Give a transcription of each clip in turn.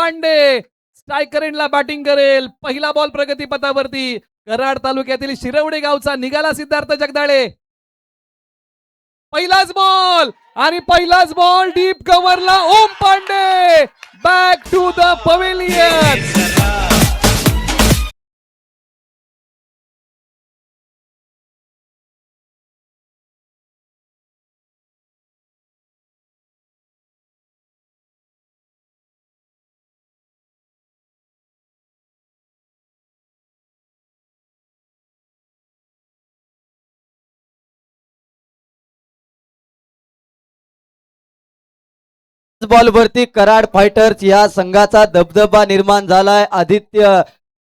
Pande striker एंडला batting करेल. पहिला बॉल प्रगतीपथावरती कराड तालुक्यातील शिरवडे गावचा निघाला सिद्धार्थ जगदाळे. पहिलाच बॉल डीप कव्हरला Om Pande back to the pavilion. Ball वरती कराड फायटर्स या संघाचा दबदबा निर्माण झालाय. आदित्य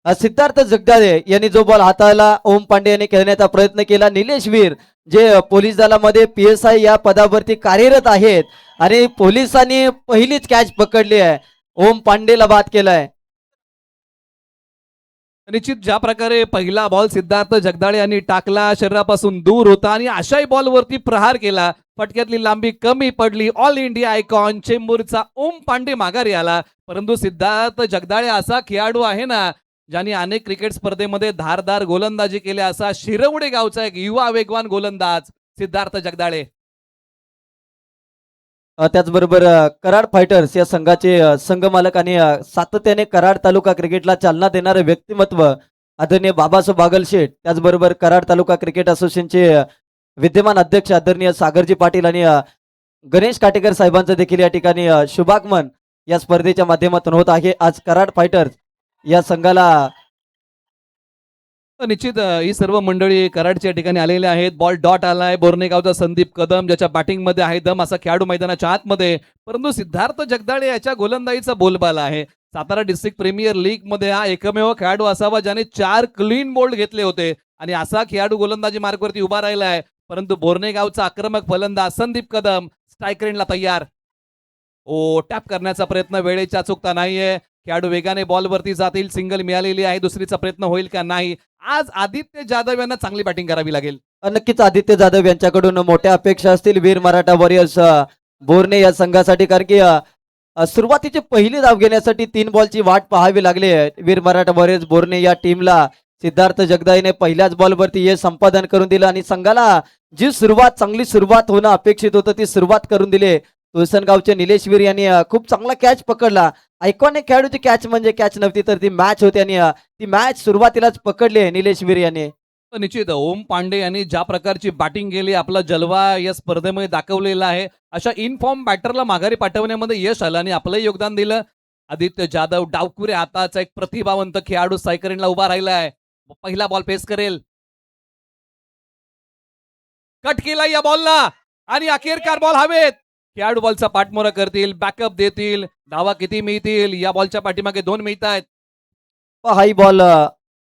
सिद्धार्थ जगदाळे यांनी जो बॉल हाताळला ओम पांडे यांनी खेळण्याचा प्रयत्न केला. निलेश वीर जे पोलीस दलामध्ये PSI या पदावरती कार्यरत आहेत आणि पोलिसांनी पहिलीच कॅच पकडली आहे. ओम पांडेला बाद केलाय. निश्चित ज्या प्रकारे पहिला बॉल सिद्धार्थ जगदाळे यांनी टाकला शरीरापासून दूर होता आणि अशाही बॉलवरती प्रहार केला. फटक्यातली लांबी कमी पडली. ऑल इंडिया आयकॉन चेंबूरचा ओम पांडे माघारी आला. परंतु सिद्धार्थ जगदाळे असा खेळाडू आहे ना ज्यांनी अनेक क्रिकेट स्पर्धेमध्ये धारदार गोलंदाजी केली. असा शिरवडे गावचा एक युवा वेगवान गोलंदाज सिद्धार्थ जगदाळे. त्याचबरोबर कराड फायटर्स या संघाचे संघमालक आणि सातत्याने कराड तालुका क्रिकेटला चालना देणारे व्यक्तिमत्व आदरणीय बाबासाहेब बागलशेठ, त्याचबरोबर कराड तालुका क्रिकेट असोसिएशनचे विद्यमान अध्यक्ष आदरणीय सागरजी पाटील आणि गणेश काटेकर साहेबांचं देखील या ठिकाणी शुभागमन या स्पर्धेच्या माध्यमातून होत आहे. आज कराड फायटर्स या संघाला निश्चित ही सर्व मंडळी कराडच्या ठिकाणी आलेले आहेत. बॉल डॉट आलाय. बोर्नेगावचा संदीप कदम ज्याच्या बॅटिंग मध्ये आहे दम असा खेळाडू मैदानाच्या आतमध्ये. परंतु सिद्धार्थ जगदाळे याच्या गोलंदाजीचा बोलबाला आहे. सातारा डिस्ट्रिक्ट प्रीमियर लीग मध्ये हा एकमेव खेळाडू असावा ज्याने 4 क्लीन बोल्ड घेतले होते आणि असा खेळाडू गोलंदाजी मार्गवरती उभा राहिला आहे. परंतु बोर्नेगावचा आक्रमक फलंदाज संदीप कदम स्ट्रायकर एंडला तयार. टॅप करण्याचा प्रयत्न वेळेची अचूकता नाहीये. खेळाडू वेगाने बॉलवरती जातील. सिंगल मिळालेली आहे. दुसरीचा प्रयत्न होईल का नाही. आज आदित्य जाधव यांना चांगली बॅटिंग करावी लागेल. नक्कीच आदित्य जाधव यांच्याकडून मोठ्या अपेक्षा असतील वीर मराठा वॉरियर्स बोर्ने या संघासाठी. कारण की सुरुवातीची पहिली धाव घेण्यासाठी 3 बॉलची वाट पाहावी लागली आहे वीर मराठा वॉरियर्स बोर्ने या टीमला. सिद्धार्थ जगदाळेने पहिल्याच बॉलवरती हे संपादन करून दिलं आणि संघाला जी चांगली सुरुवात होणं अपेक्षित होतं ती सुरुवात करून दिली. तुळसनगावचे निलेश वीर यांनी खूप चांगला कॅच पकडला. आयकॉनिक खेळाडूची कॅच म्हणजे कॅच नव्हती तर ती मॅच होती आणि ती मॅच सुरुवातीलाच पकडली निलेश वीर यांनी. निश्चित ओम पांडे यांनी ज्या प्रकारची बॅटिंग केली आपला जलवा या स्पर्धेमध्ये दाखवलेला आहे. अशा इनफॉर्म बॅटरला माघारी पाठवण्यामध्ये यश आलं आणि आपलं योगदान दिलं. आदित्य जाधव डावकुरे हाताचा एक प्रतिभावंत खेळाडू सायकरीनला उभा राहिला आहे. पहिला बॉल पेस करेल. कट केला या बॉलला आणि अखेरकार बॉल हवेत. खेळाडू बॉलचा पाठमोरा करतील. बॅकअप देतील. धावा किती मिळतील. या बॉलच्या पाठीमागे 2 मिळत आहेत. हाई बॉल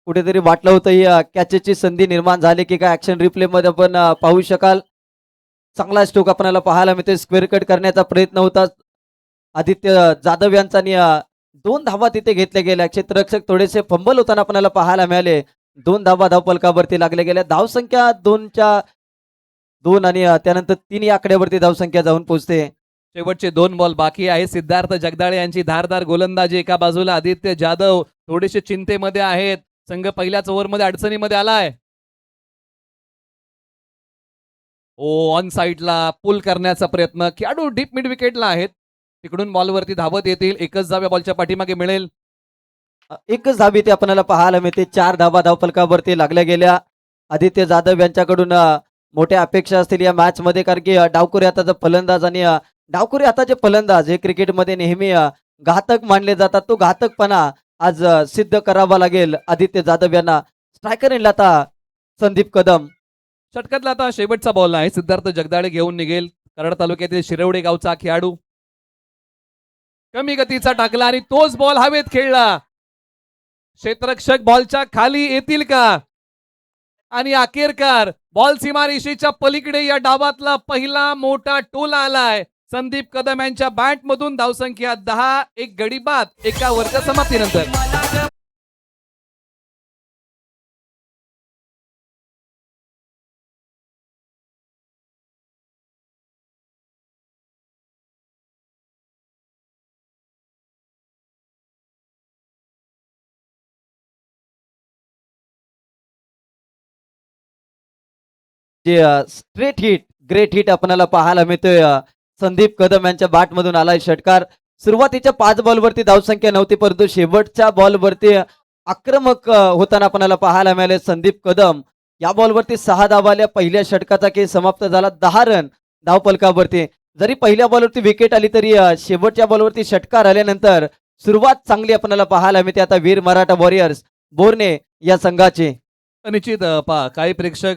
कुठेतरी वाटलं होतं ही कॅचेसची संधी निर्माण झाली की काय. ऍक्शन रिप्ले मध्ये आपण पाहू शकाल. चांगला स्ट्रोक आपल्याला पाहायला मिळते. स्क्वेअर कट करण्याचा प्रयत्न होता आदित्य जाधव यांचा आणि 2 धावा तिथे घेतल्या गेल्या. क्षेत्ररक्षक थोडेसे फंबल होताना आपल्याला पाहायला मिळाले. 2 धावा धावफलकावरती लागल्या गेल्या. धावसंख्या 2 आणि त्यानंतर 3 या आकड्यावरती धावसंख्या जाऊन पोहोचते. शेवटचे 2 बॉल बाकी आहे. सिद्धार्थ जगदाळे यांची धारदार गोलंदाजी एका बाजूला. आदित्य जाधव थोडेसे चिंतेमध्ये आहेत. संघ पहिल्याच ओव्हरमध्ये अडचणीमध्ये आलाय. ऑन साईडला पुल करण्याचा प्रयत्न. खेळाडू डीप मिड विकेटला आहेत. तिकडून बॉलवरती धावत येतील. एकच धाव या बॉलच्या पाठीमागे मिळेल. एकच धाव इथे आपल्याला पाहायला मिळते. 4 धावा धावफलकावरती लागल्या गेल्या. आदित्य जाधव यांच्याकडून मोठ्या अपेक्षा असतील या मॅच मध्ये. कारण की डावकुरे हाताचा फलंदाज आणि डावकुरे हाताचे फलंदाज हे क्रिकेटमध्ये नेहमी घातक मानले जातात. तो घातकपणा आज सिद्ध करावा लागेल आदित्य जाधव यांना. स्ट्रायकर एंडला आता संदीप कदम. षटकातला आता शेवटचा बॉल आहे. सिद्धार्थ जगदाळे घेऊन निघेल. कराड तालुक्यातील शिरवडे गावचा खेळाडू. कमी गतीचा टाकला आणि तोच बॉल हवेत खेळला. क्षेत्ररक्षक बॉलच्या खाली येतील का. आणि अखेरकार बॉल सीमारेषेच्या पलीकडे या डावातला पहिला मोठा टोला आलाय. संदीप कदम यांच्या बॅट मधून धावसंख्या 10. एक गडी बाद एका ओव्हरच्या समाप्तीनंतर. जे स्ट्रेट हिट ग्रेट हिट आपल्याला पाहायला मिळतोय. संदीप कदम यांच्या बॅटमधून आलाय षटकार. सुरुवातीच्या 5 बॉलवरती धावसंख्या नव्हती, परंतु शेवटच्या बॉलवरती आक्रमक होताना आपल्याला पाहायला मिळाले संदीप कदम. या बॉलवरती 6 धावा आल्या. पहिल्या षटकाचा खेळ समाप्त झाला 10 रन धावफलकावरती. जरी पहिल्या बॉलवरती विकेट आली तरी शेवटच्या बॉलवरती षटकार आल्यानंतर सुरुवात चांगली आपल्याला पाहायला मिळते आता वीर मराठा वॉरियर्स बोरणे या संघाची. निश्चित पहा काही प्रेक्षक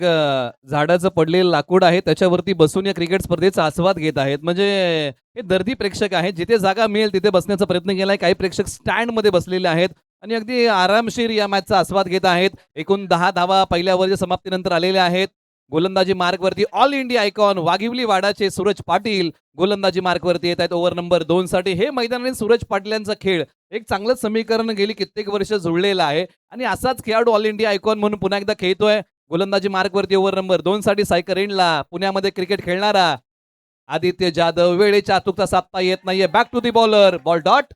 झाडाचं पडलेलं लाकूड आहे त्याच्यावरती बसून या क्रिकेट स्पर्धेचा आस्वाद घेत आहेत. म्हणजे हे दर्दी प्रेक्षक आहेत, जिथे जागा मिळेल तिथे बसण्याचा प्रयत्न केलाय. काही प्रेक्षक स्टँड मध्ये बसलेले आहेत आणि अगदी आरामशीर या मॅचचा आस्वाद घेत आहेत. एकूण 10 धावा पहिल्या ओव्हरच्या समाप्तीनंतर आलेल्या आहेत. गोलंदाजी मार्कवरती ऑल इंडिया आयकॉन वाघिवली वाडाचे सूरज पाटील गोलंदाजी मार्कवरती येत आहेत ओव्हर नंबर 2 साठी. हे मैदान आणि सूरज पाटील यांचा खेळ एक चांगलं समीकरण गेली कित्येक वर्ष जुळलेलं आहे आणि असाच खेळाडू ऑल इंडिया आयकॉन म्हणून पुन्हा एकदा खेळतोय. गोलंदाजी मार्कवरती ओव्हर नंबर 2 साठी सायकर एंडला पुण्यामध्ये क्रिकेट खेळणारा आदित्य जाधव. वेळेच्या अचूकता साधता येत नाहीये. Back to the bowler, ball dot.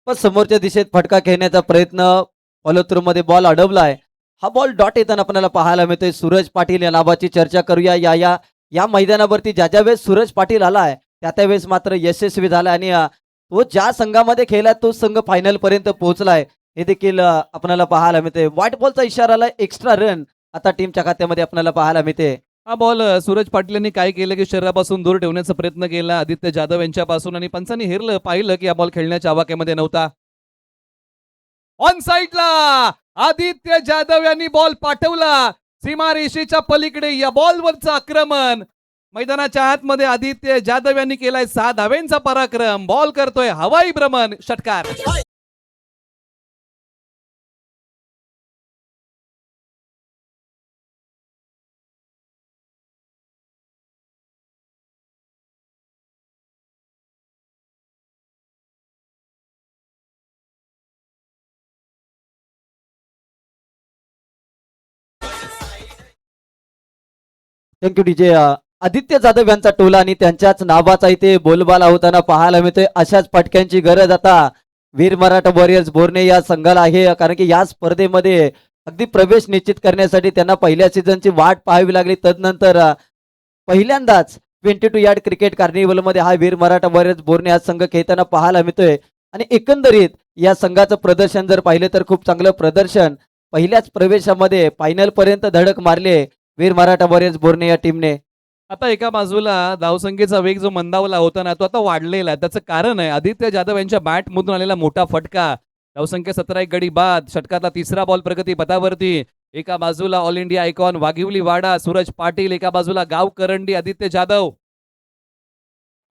पण समोरच्या दिशेत फटका खेळण्याचा प्रयत्न, फॉलो थ्रू मध्ये बॉल अडवलाय. हा बॉल डॉट येताना आपल्याला पाहायला मिळतोय. सूरज पाटील या नावाची चर्चा करूया. या मैदानावरती ज्या वेळेस सूरज पाटील आलाय त्या वेळेस मात्र यशस्वी झालाय आणि तो ज्या संघामध्ये खेळलाय तो संघ फायनल पर्यंत पोहोचलाय हे देखील आपल्याला पाहायला मिळते. व्हाईट बॉलचा इशारा आलाय. एक्स्ट्रा रन आता टीमच्या खात्यामध्ये आपल्याला पाहायला मिळते. हा बॉल सूरज पाटील यांनी काय केलं की शरीरापासून दूर ठेवण्याचा प्रयत्न केला आदित्य जाधव यांच्यापासून आणि पंचांनी हेरलं पाहिलं की हा बॉल खेळण्याच्या आवाक्यामध्ये नव्हता. ऑन साइडला आदित्य जाधव यांनी बॉल पाठवला सीमारेषेच्या पलीकडे. या बॉलवरचं आक्रमण मैदानाच्या आतमध्ये आदित्य जाधव यांनी केलाय 6 धावेंचा पराक्रम. बॉल करतोय हवाई भ्रमण, षटकार. Thank you DJ. आदित्य जाधव यांचा टोला आणि त्यांच्याच नावाचा इथे बोलबाला होताना पाहायला मिळतोय. अशाच पटक्यांची गरज आता वीर मराठा वॉरियर्स बोरणे या संघाला आहे, कारण की या स्पर्धेमध्ये अगदी प्रवेश निश्चित करण्यासाठी त्यांना पहिल्या सीझनची वाट पाहावी लागली. तदनंतर पहिल्यांदाच 22 यार्ड क्रिकेट कार्निवल मध्ये हा वीर मराठा वॉरियर्स बोरणे हा संघ खेळताना पाहायला मिळतोय आणि एकंदरीत या संघाचं प्रदर्शन जर पाहिलं तर खूप चांगलं प्रदर्शन. पहिल्याच प्रवेशामध्ये फायनल पर्यंत धडक मारले वीर मराठा वॉरियर्स बोरणे या टीमने. आता एका बाजूला धावसंख्येचा वेग जो मंदावला होता ना तो आता वाढलेला आहे. त्याचं कारण आहे आदित्य जाधव यांच्या बॅट मधून आलेला मोठा फटका. धावसंख्या 17 एक गडी बाद. षटकातला तिसरा बॉल प्रगती पथावरती. एका बाजूला ऑल इंडिया आयकॉन वाघिवली वाडा सूरज पाटील, एका बाजूला गाव करंडी आदित्य जाधव.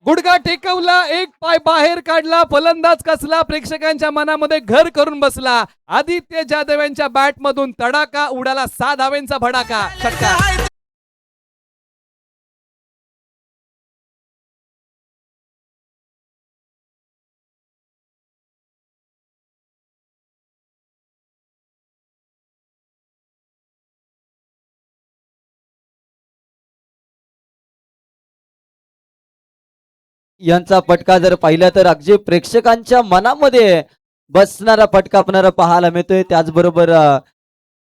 गुडघा टेकवला, एक पाय बाहेर काढला, फलंदाज कसला प्रेक्षकांच्या मनामध्ये घर करून बसला. आदित्य जाधव यांच्या बॅट मधून तडाका उडाला. 6 धावेंचा भडाका, षटकार. यांचा फटका जर पाहिला तर अगदी प्रेक्षकांच्या मनामध्ये बसणारा फटका आपल्याला पाहायला मिळतोय. त्याचबरोबर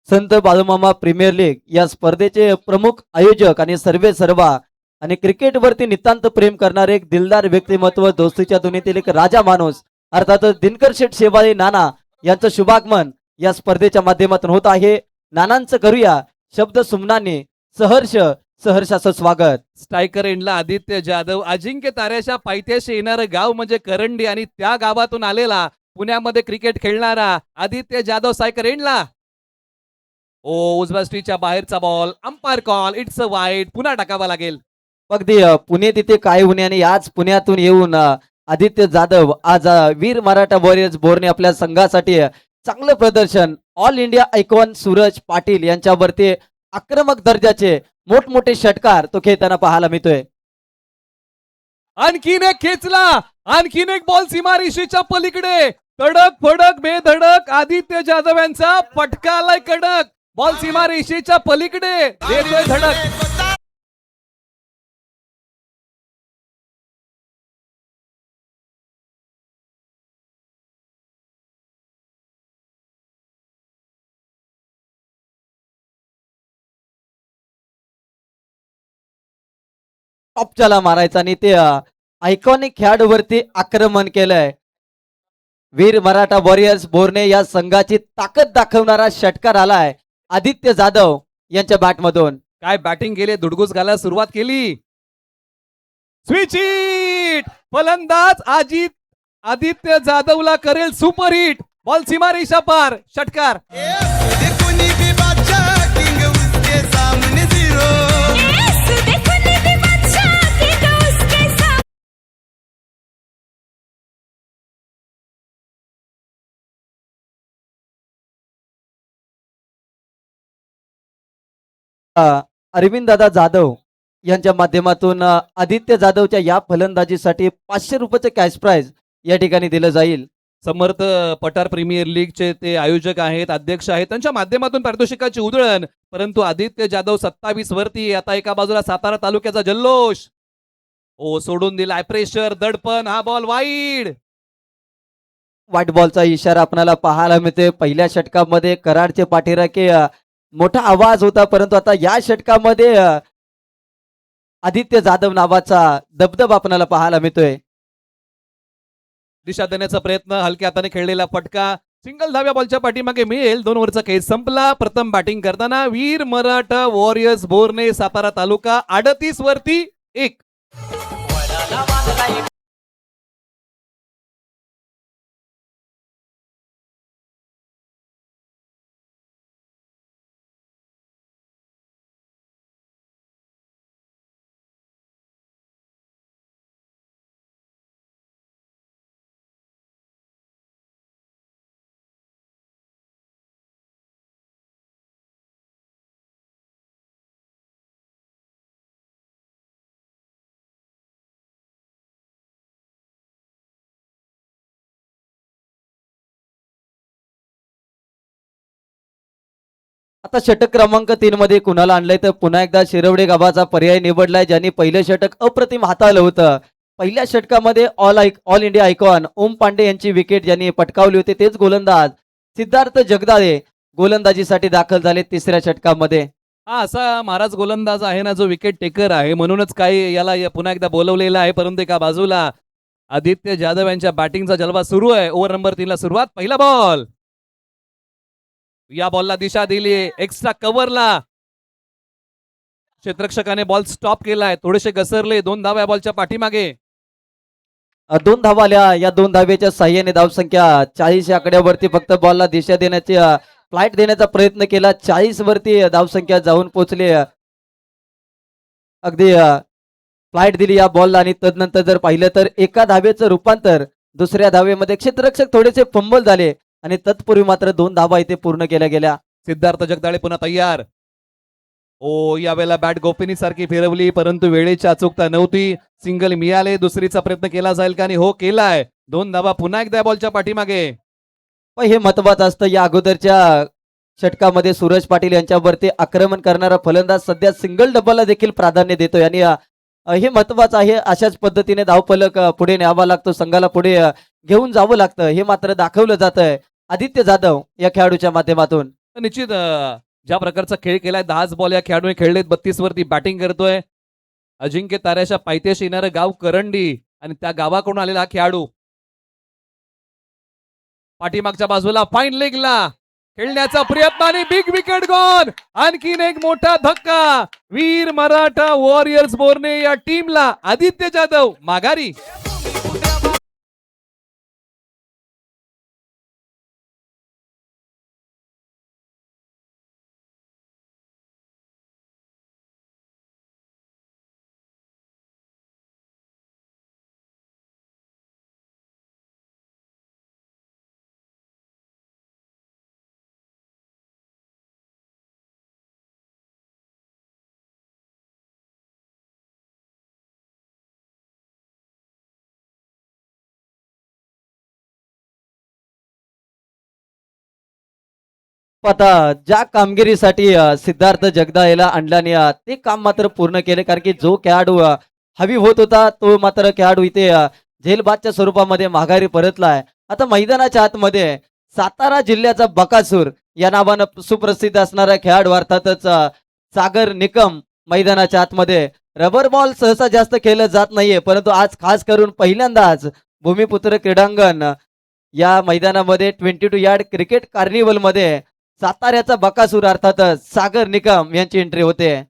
संत बाळूमामा प्रीमियर लीग या स्पर्धेचे प्रमुख आयोजक आणि सर्वा आणि क्रिकेटवरती नितांत प्रेम करणारे एक दिलदार व्यक्तिमत्व, दोस्तीच्या दुनियेतील एक राजा माणूस अर्थातच दिनकर शेठ शेवाळे नाना यांचं शुभागमन या स्पर्धेच्या माध्यमातून होत आहे. नानांचं करूया शब्द सुमनाने सहर्ष सहर्षाचं स्वागत. स्ट्रायकर एंडला आदित्य जाधव. अजिंक्य ताऱ्याच्या पायथ्याशी येणारं गाव म्हणजे करंडी आणि त्या गावातून आलेला पुण्यामध्ये क्रिकेट खेळणारा आदित्य जाधव स्ट्रायकर एंडला. ओ उजव्या स्ट्रीच्या बाहेरचा ball. Umpire call, it's a wide. पुन्हा टाकावा लागेल. अगदी पुणे तिथे काय होणे आणि आज पुण्यातून येऊन आदित्य जाधव आज वीर मराठा वॉरियर्स बोरणे आपल्या संघासाठी चांगलं प्रदर्शन. All India icon Suraj Patil यांच्यावरती आक्रमक दर्जाचे मोठमोठे षटकार तो खेळताना पाहायला मिळतोय. आणखीन एक खेचला, आणखीन एक बॉल सीमारेषेच्या पलीकडे. तडक फडक बेधडक आदित्य जाधव यांचा फटका आलाय कडक. बॉल सीमारेषेच्या पलीकडे देतोय धडक. टॉपच्याला मारायचा आणि ते आयकॉनिक खेळाडूवरती आक्रमण केलंय. वीर मराठा वॉरियर्स बोरणे या संघाची ताकद दाखवणारा षटकार आलाय आदित्य जाधव यांच्या बॅटमधून. काय बॅटिंग केली, धुडगूस घालायला सुरुवात केली. स्विच हिट, फलंदाज आदित्य जाधवला करेल सुपर हिट. बॉल सीमारेषा पार, षटकार. अरविंद दादा जाधव यांच्या माध्यमातून आदित्य जाधवच्या या फलंदाजीसाठी 500 रुपयाचे कॅश प्राइज या ठिकाणी दिलं जाईल. समर्थ पठार प्रीमियर लीगचे ते आयोजक आहेत, अध्यक्ष आहेत, त्यांच्या माध्यमातून पारितोषिकाची उधळण. परंतु आदित्य जाधव 27 वरती. आता एका बाजूला सातारा तालुक्याचा जल्लोष. ओ सोडून दिलाय प्रेशर, दडपण. हा बॉल वाईड. व्हाईट बॉलचा इशारा आपल्याला पाहायला मिळते. पहिल्या षटकामध्ये कराडचे पाठीराखे मोठा आवाज होता, परंतु आता या षटकामध्ये आदित्य जाधव नावाचा दबदबा आपल्याला पाहायला मिळतोय. दिशा देण्याचा प्रयत्न, हलक्या हाताने खेळलेला फटका, सिंगल धाव्या बॉलच्या पाठीमागे मिळेल. 2 ओव्हरचा खेळ संपला. प्रथम बॅटिंग करताना वीर मराठा वॉरियर्स बोरणे सातारा तालुका 38 वरती 1. आता षटक क्रमांक 3 मध्ये कुणाला आणलंय तर पुन्हा एकदा शिरवडे गावाचा पर्याय निवडलाय, ज्यांनी पहिलं षटक अप्रतिम हाताळलं होतं. पहिल्या षटकामध्ये ऑल इंडिया आयकॉन ओम पांडे यांची विकेट ज्यांनी पटकावली होती, तेच गोलंदाज सिद्धार्थ जगदाळे गोलंदाजीसाठी दाखल झाले तिसऱ्या षटकामध्ये. हा असा महाराज गोलंदाज आहे ना, जो विकेट टेकर आहे, म्हणूनच काही याला पुन्हा एकदा बोलवलेला आहे. परंतु एका बाजूला आदित्य जाधव यांच्या बॅटिंगचा जलवा सुरू आहे. ओव्हर नंबर 3 ला सुरुवात. पहिला बॉल. या बॉलला दिशा दिली एक्स्ट्रा कव्हरला. क्षेत्ररक्षकाने बॉल स्टॉप केलाय, थोडेसे घसरले. 2 धावा बॉलच्या पाठीमागे. 2 धावा आल्या. या 2 धावेच्या साह्याने धावसंख्या 40 या आकड्यावरती फक्त बॉलला दिशा देण्याची फ्लाईट देण्याचा प्रयत्न केला. 40 वरती धावसंख्या जाऊन पोहोचली. अगदी फ्लाईट दिली या बॉलला आणि तदनंतर जर पाहिलं तर एका धावेचं रूपांतर दुसऱ्या धावेमध्ये क्षेत्ररक्षक थोडेसे फंबल झाले आणि तत्पूर्वी मात्र 2 धावा इथे पूर्ण केल्या गेल्या. सिद्धार्थ जगदाळे पुन्हा तयार. ओ यावेळेला बॅट गोपिनी सारखी फिरवली, परंतु वेळेची अचूकता नव्हती. सिंगल मिळाले. दुसरीचा प्रयत्न केला जाईल का? आणि हो केलाय. 2 धावा पुन्हा एकदा बॉलच्या पाठीमागे. पण हे महत्वाचं असतं. या अगोदरच्या षटकामध्ये सूरज पाटील यांच्यावरती आक्रमण करणारा फलंदाज सध्या सिंगल डब्बाला देखील प्राधान्य देतोय आणि हे महत्वाचं आहे. अशाच पद्धतीने धावफलक पुढे न्यावा लागतो, संघाला पुढे घेऊन जावं लागतं, हे मात्र दाखवलं जात आहे आदित्य जाधव या खेळाडूच्या माध्यमातून. निश्चित ज्या प्रकारचा खेळ केलाय, 10 बॉल या खेळाडूने खेळलेत. 32 वरती बॅटिंग करतोय. अजिंक्य ताऱ्याच्या पायथ्याशी येणारं गाव करंडी आणि त्या गावाकडून आलेला हा खेळाडू. पाठीमागच्या बाजूला फाईन लेगला खेळण्याचा प्रयत्न आणि बिग विकेट गॉन. आणखीन एक मोठा धक्का. वीर मराठा वॉरियर्स बोरणे या टीमला आदित्य जाधव माघारी. आता ज्या कामगिरीसाठी सिद्धार्थ जगदाळेला आणल्याने ते काम मात्र पूर्ण केले, कारण की जो खेळाडू हवी होत होता तो मात्र खेळाडू इथे झेलबादच्या स्वरूपामध्ये माघारी परतलाय. आता मैदानाच्या आतमध्ये सातारा जिल्ह्याचा बकासूर या नावानं सुप्रसिद्ध असणारा खेळाडू अर्थातच सागर निकम मैदानाच्या आतमध्ये. रबर बॉल सहसा जास्त खेळलं जात नाहीये, परंतु आज खास करून पहिल्यांदाच भूमिपुत्र क्रीडांगण या मैदानामध्ये 22 यार्ड क्रिकेट कार्निवल मध्ये साताऱ्याचा बकासूर अर्थातच सागर निकम यांची एंट्री होते.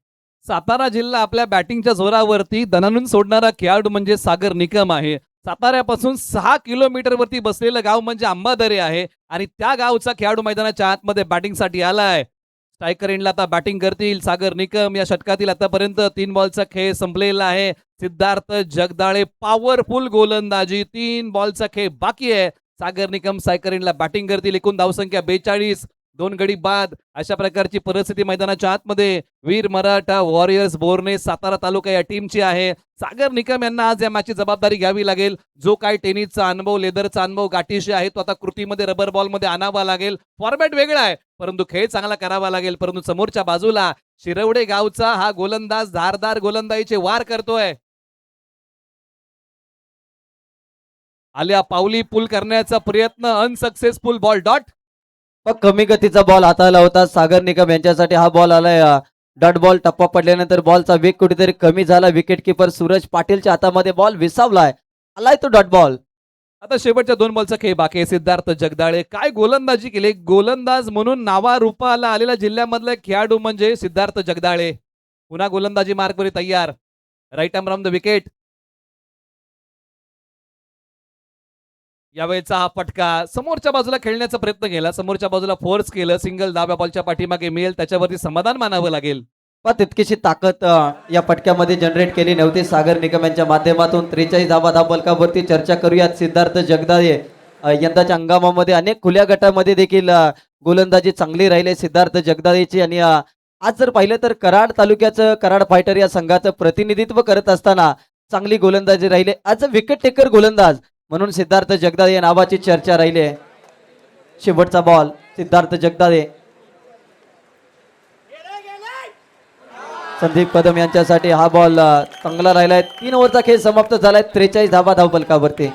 सातारा जिल्हा आपल्या बॅटिंगच्या जोरावरती दणानून सोडणारा खेळाडू म्हणजे सागर निकम आहे. साताऱ्यापासून 6 किलोमीटर वरती बसलेलं गाव म्हणजे अंबादरे आहे आणि त्या गावचा खेळाडू मैदानाच्या आतमध्ये बॅटिंगसाठी आलाय. स्ट्रायकर एंडला आता बॅटिंग करतील सागर निकम. या षटकातील आतापर्यंत 3 बॉलचा खेळ संपलेला आहे. सिद्धार्थ जगदाळे पॉवरफुल गोलंदाजी. 3 बॉलचा खेळ बाकी आहे. सागर निकम स्ट्रायकर एंडला बॅटिंग करतील. एकूण धावसंख्या 42, 2 गडी बाद. अशा प्रकारची परिस्थिती मैदानाच्या आतमध्ये वीर मराठा वॉरियर्स बोर्ने सातारा तालुका या टीमची आहे. सागर निकम यांना आज या मॅचची जबाबदारी घ्यावी लागेल. जो काय टेनिसचा अनुभव, लेदरचा अनुभव गाठीशी आहे तो आता कृतीमध्ये रबर बॉलमध्ये आणावा लागेल. फॉर्मॅट वेगळा आहे परंतु खेळ चांगला करावा लागेल. परंतु समोरच्या बाजूला शिरवडे गावचा हा गोलंदाज धारदार गोलंदाजीचे वार करतोय. आल्या पावली पूल करण्याचा प्रयत्न अनसक्सेसफुल. Ball dot. मग कमी गतीचा बॉल हाताळला होता सागर निकम यांच्यासाठी. हा बॉल आलाय डॉट बॉल. टप्पा पडल्यानंतर बॉलचा वेग कुठेतरी कमी झाला. विकेट किपर सूरज पाटीलच्या हातामध्ये बॉल विसावलाय. आलाय तो डॉट बॉल. आता शेवटच्या 2 बॉलचा खेळ बाकी आहे. सिद्धार्थ जगदाळे काय गोलंदाजी केली. गोलंदाज म्हणून नावारूपाला आलेला जिल्ह्यामधला खेळाडू म्हणजे सिद्धार्थ जगदाळे. पुन्हा गोलंदाजी मार्कवरी तयार. Right arm round the wicket. यावेळेचा हा फटका समोरच्या बाजूला खेळण्याचा प्रयत्न केला. समोरच्या बाजूला फोर्स केलं. सिंगल डाव्या बॉलच्या पाठीमागे मिळेल त्याच्यावरती समाधान मानावं लागेल. पण तितकीशी ताकद या फटक्यामध्ये जनरेट केली नव्हती सागर निकम यांच्या माध्यमातून. 43 धावा धावफलकावरती चर्चा करूयात. सिद्धार्थ जगदाळे यंदाच्या हंगामामध्ये अनेक खुल्या गटामध्ये देखील गोलंदाजी चांगली राहिली सिद्धार्थ जगदाळेची. आणि आज जर पाहिलं तर कराड तालुक्याचं कराड फायटर या संघाचं प्रतिनिधित्व करत असताना चांगली गोलंदाजी राहिली. आज विकेट टेकर गोलंदाज म्हणून सिद्धार्थ जगदाळे या नावाची चर्चा राहिली आहे. शेवटचा बॉल सिद्धार्थ जगदाळे. संदीप कदम यांच्यासाठी हा बॉल चांगला राहिलाय. 3 ओव्हरचा खेळ समाप्त झालाय. 43 धावा धावफलकावरती.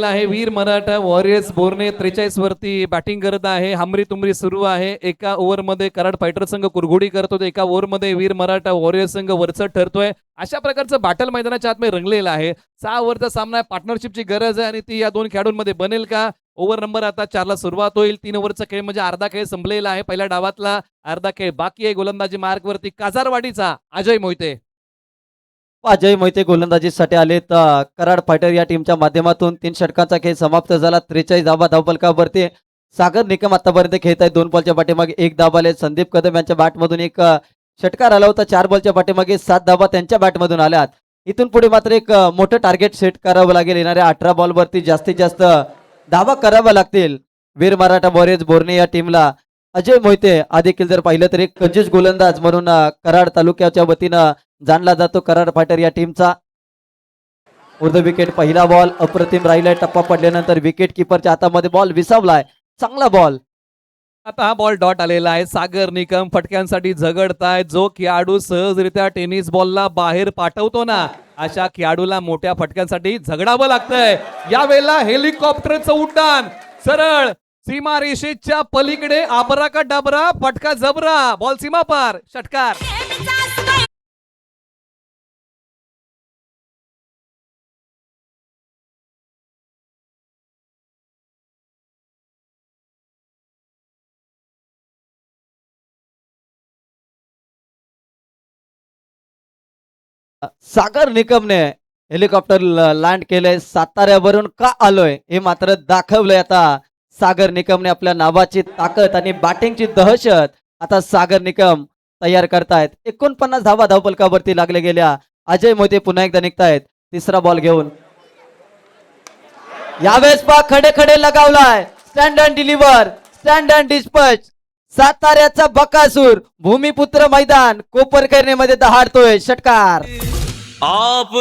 आहे वीर मराठा वॉरियर्स बोर्ने 43 वरती बॅटिंग करत आहे. हमरी तुमरी सुरू आहे. एका ओव्हरमध्ये कराड फायटर संघ कुरघोडी करतो. एका ओव्हरमध्ये वीर मराठा वॉरियर्स संघ वरचढ ठरतोय. अशा प्रकारचं बॅटल मैदानाच्या आतमध्ये रंगलेलं आहे. 6 ओव्हरचा सामना आहे. पार्टनरशिपची गरज आहे आणि ती या 2 खेळाडूंमध्ये बनेल का. ओव्हर नंबर आता 4ला सुरुवात होईल. 3 ओव्हरचा खेळ म्हणजे अर्धा खेळ संपलेला आहे. पहिल्या डावातला अर्धा खेळ बाकी आहे. गोलंदाजी मार्कवरती काजारवाडीचा अजय मोहिते. अजय मोहिते गोलंदाजीसाठी आलेत. कराड फायटर या टीमच्या माध्यमातून 3 षटकांचा खेळ समाप्त झाला. 43 धावा धावफलकावरती सागर निकम आतापर्यंत खेळत आहेत. 2 बॉलच्या पाठीमागे 1 धावा आले. संदीप कदम यांच्या बॅटमधून एक षटकार आला होता. 4 बॉलच्या पाठीमागे 7 धावा त्यांच्या बॅटमधून आल्यात. इथून पुढे मात्र एक मोठं टार्गेट सेट करावं लागेल. येणाऱ्या 18 बॉलवरती जास्तीत जास्त धावा कराव्या लागतील वीर मराठा वॉरियर्स बोर्ने या टीमला. अजय मोहिते हा देखील जर पाहिलं तर एक कंजूस गोलंदाज म्हणून कराड तालुक्याच्या वतीनं जाणला जातो कराड फायटर या टीमचा. उर्ध विकेट. पहिला बॉल अप्रतिम राहिलाय. टप्पा पडल्यानंतर विकेट किपरच्या हातामध्ये बॉल विसावलाय. चांगला बॉल. आता हा बॉल डॉट आलेला आहे. सागर निकम फटक्यांसाठी झगडताय. जो खेळाडू सहजरित्या टेनिस बॉलला बाहेर पाठवतो ना अशा खेळाडूला मोठ्या फटक्यांसाठी झगडावं लागतंय. यावेळेला हेलिकॉप्टरचं उड्डाण सरळ सीमारेषेच्या पलीकडे आबरा का डाबरा फटका जबरा. बॉल सीमा पार. षटकार. सागर निकमने हेलिकॉप्टर लँड केलंय. साताऱ्यावरून का आलोय हे मात्र दाखवलंय आता सागर निकमने. आपल्या नावाची ताकद आणि बॅटिंगची दहशत आता सागर निकम तयार करतायत. 49 धावा धावपलकावरती लागले गेल्या. अजय मोहिते पुन्हा एकदा निघतायत तिसरा बॉल घेऊन. यावेळेस पा खडे खडे लगावलाय. Stand and deliver, stand and dispatch. साताऱ्याचा बकासूर भूमिपुत्र मैदान कोपरकर्णीमध्ये दहाडतोय. षटकार. आप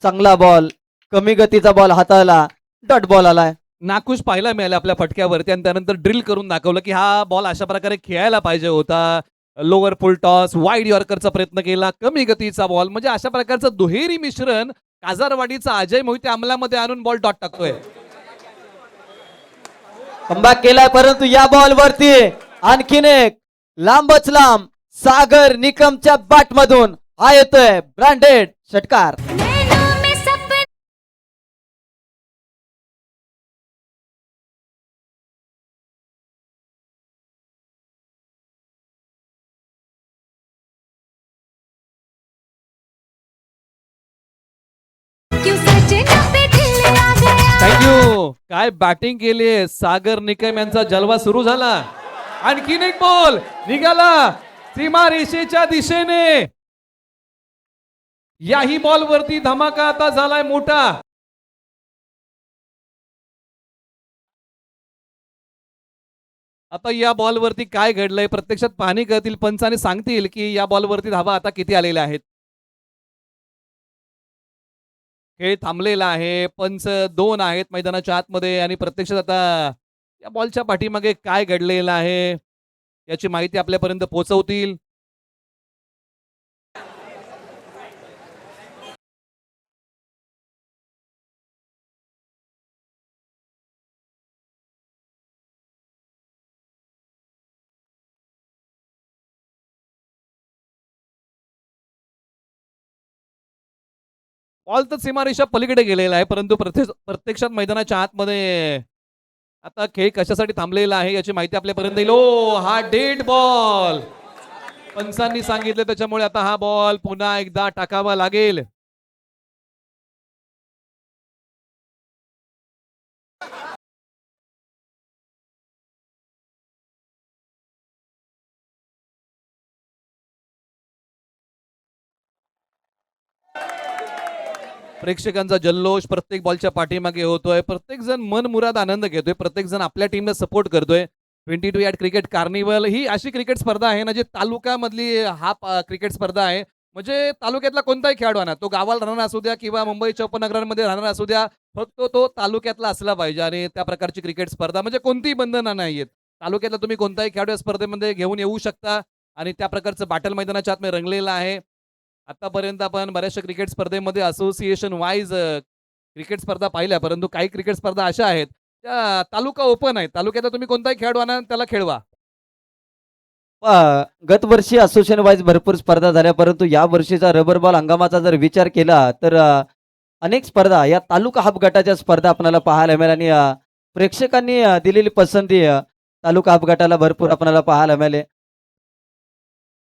चांगला बॉल, कमी गतीचा बॉल हाताळला. डॉट बॉल आलाय. नाखुश पाहायला मिळाले आपल्या फटक्यावरती आणि त्यानंतर ड्रिल करून दाखवलं की हा बॉल अशा प्रकारे खेळायला पाहिजे होता. लोअर फुल टॉस, वाईड यॉर्करचा प्रयत्न केला, कमी गतीचा बॉल, म्हणजे अशा प्रकारचं दुहेरी मिश्रण काजारवाडीचा अजय मोहिते अंमलामध्ये आणून बॉल डॉट टाकतोय. कमबॅक केलाय परंतु या बॉल वरती आणखीन एक लांबच लांब सागर निकमच्या बॅट मधून हा येतोय ब्रँडेड षटकार. थँक्यू. काय बॅटिंग केली सागर निकम यांचा जलवा सुरू झाला. आणखीन एक बॉल निघाला सीमा रेषेच्या दिशेने. याही बॉल वरती धमाका आता झालाय मोठा. आता या बॉल वरती काय घडलंय प्रत्यक्षात पाहणी करतील पंच आणि सांगतील की या बॉल वरती धावा आता किती आलेल्या आहेत. खेळ थांबलेला आहे. पंच 2 आहेत मैदानाच्या आतमध्ये आणि प्रत्यक्षात आता या बॉलच्या पाठीमागे काय घडलेलं आहे याची माहिती आपल्यापर्यंत पोहोचवतील. बॉल तर सीमारेषा पलीकडे गेलेला आहे परंतु प्रत्यक्षात मैदानाच्या आतमध्ये आता खेळ कशासाठी थांबलेला आहे याची माहिती आपल्यापर्यंत येईल. ओ हा डेड बॉल पंचांनी सांगितले त्याच्यामुळे आता हा बॉल पुन्हा एकदा टाकावा लागेल. प्रेक्षकांचा जल्लोष प्रत्येक बॉलच्या पाठीमागे होतोय. प्रत्येक जण मनमुराद आनंद घेतोय. प्रत्येक जण आपल्या टीमला सपोर्ट करतोय. 22 यार्ड क्रिकेट कार्निवल ही अशी क्रिकेट स्पर्धा आहे ना जे तालुक्यामधली क्रिकेट स्पर्धा आहे. म्हणजे तालुक्यातला कोणताही खेळाडू ना तो गावाला राहणारा असू द्या किंवा मुंबईच्या उपनगरांमध्ये राहणारा असू द्या फक्त तो तालुक्यातला असला पाहिजे. आणि त्या प्रकारची क्रिकेट स्पर्धा म्हणजे कोणतीही बंधनं नाहीयेत. तालुक्यातला तुम्ही कोणताही खेळाडू या स्पर्धेमध्ये घेऊन येऊ शकता आणि त्या प्रकारचं बॅटल मैदानाच्या आतमध्ये रंगलेलं आहे. आतापर्यंत आपण बऱ्याचशा क्रिकेट स्पर्धेमध्ये असोसिएशन वाईज क्रिकेट स्पर्धा पाहिल्या परंतु काही क्रिकेट स्पर्धा अशा आहेत त्या तालुका ओपन आहेत. तालुक्यातला तुम्ही कोणताही खेळाडू आणा त्याला खेळवा. गत वर्षी असोसिएशन वाईज भरपूर स्पर्धा झाल्या परंतु या वर्षीचा रबर बॉल हंगामाचा जर विचार केला तर अनेक स्पर्धा या तालुका हाफ गटाच्या स्पर्धा आपल्याला पाहायला मिळेल आणि प्रेक्षकांनी दिलेली पसंती तालुका हाफ गटाला भरपूर आपल्याला पाहायला मिळेल.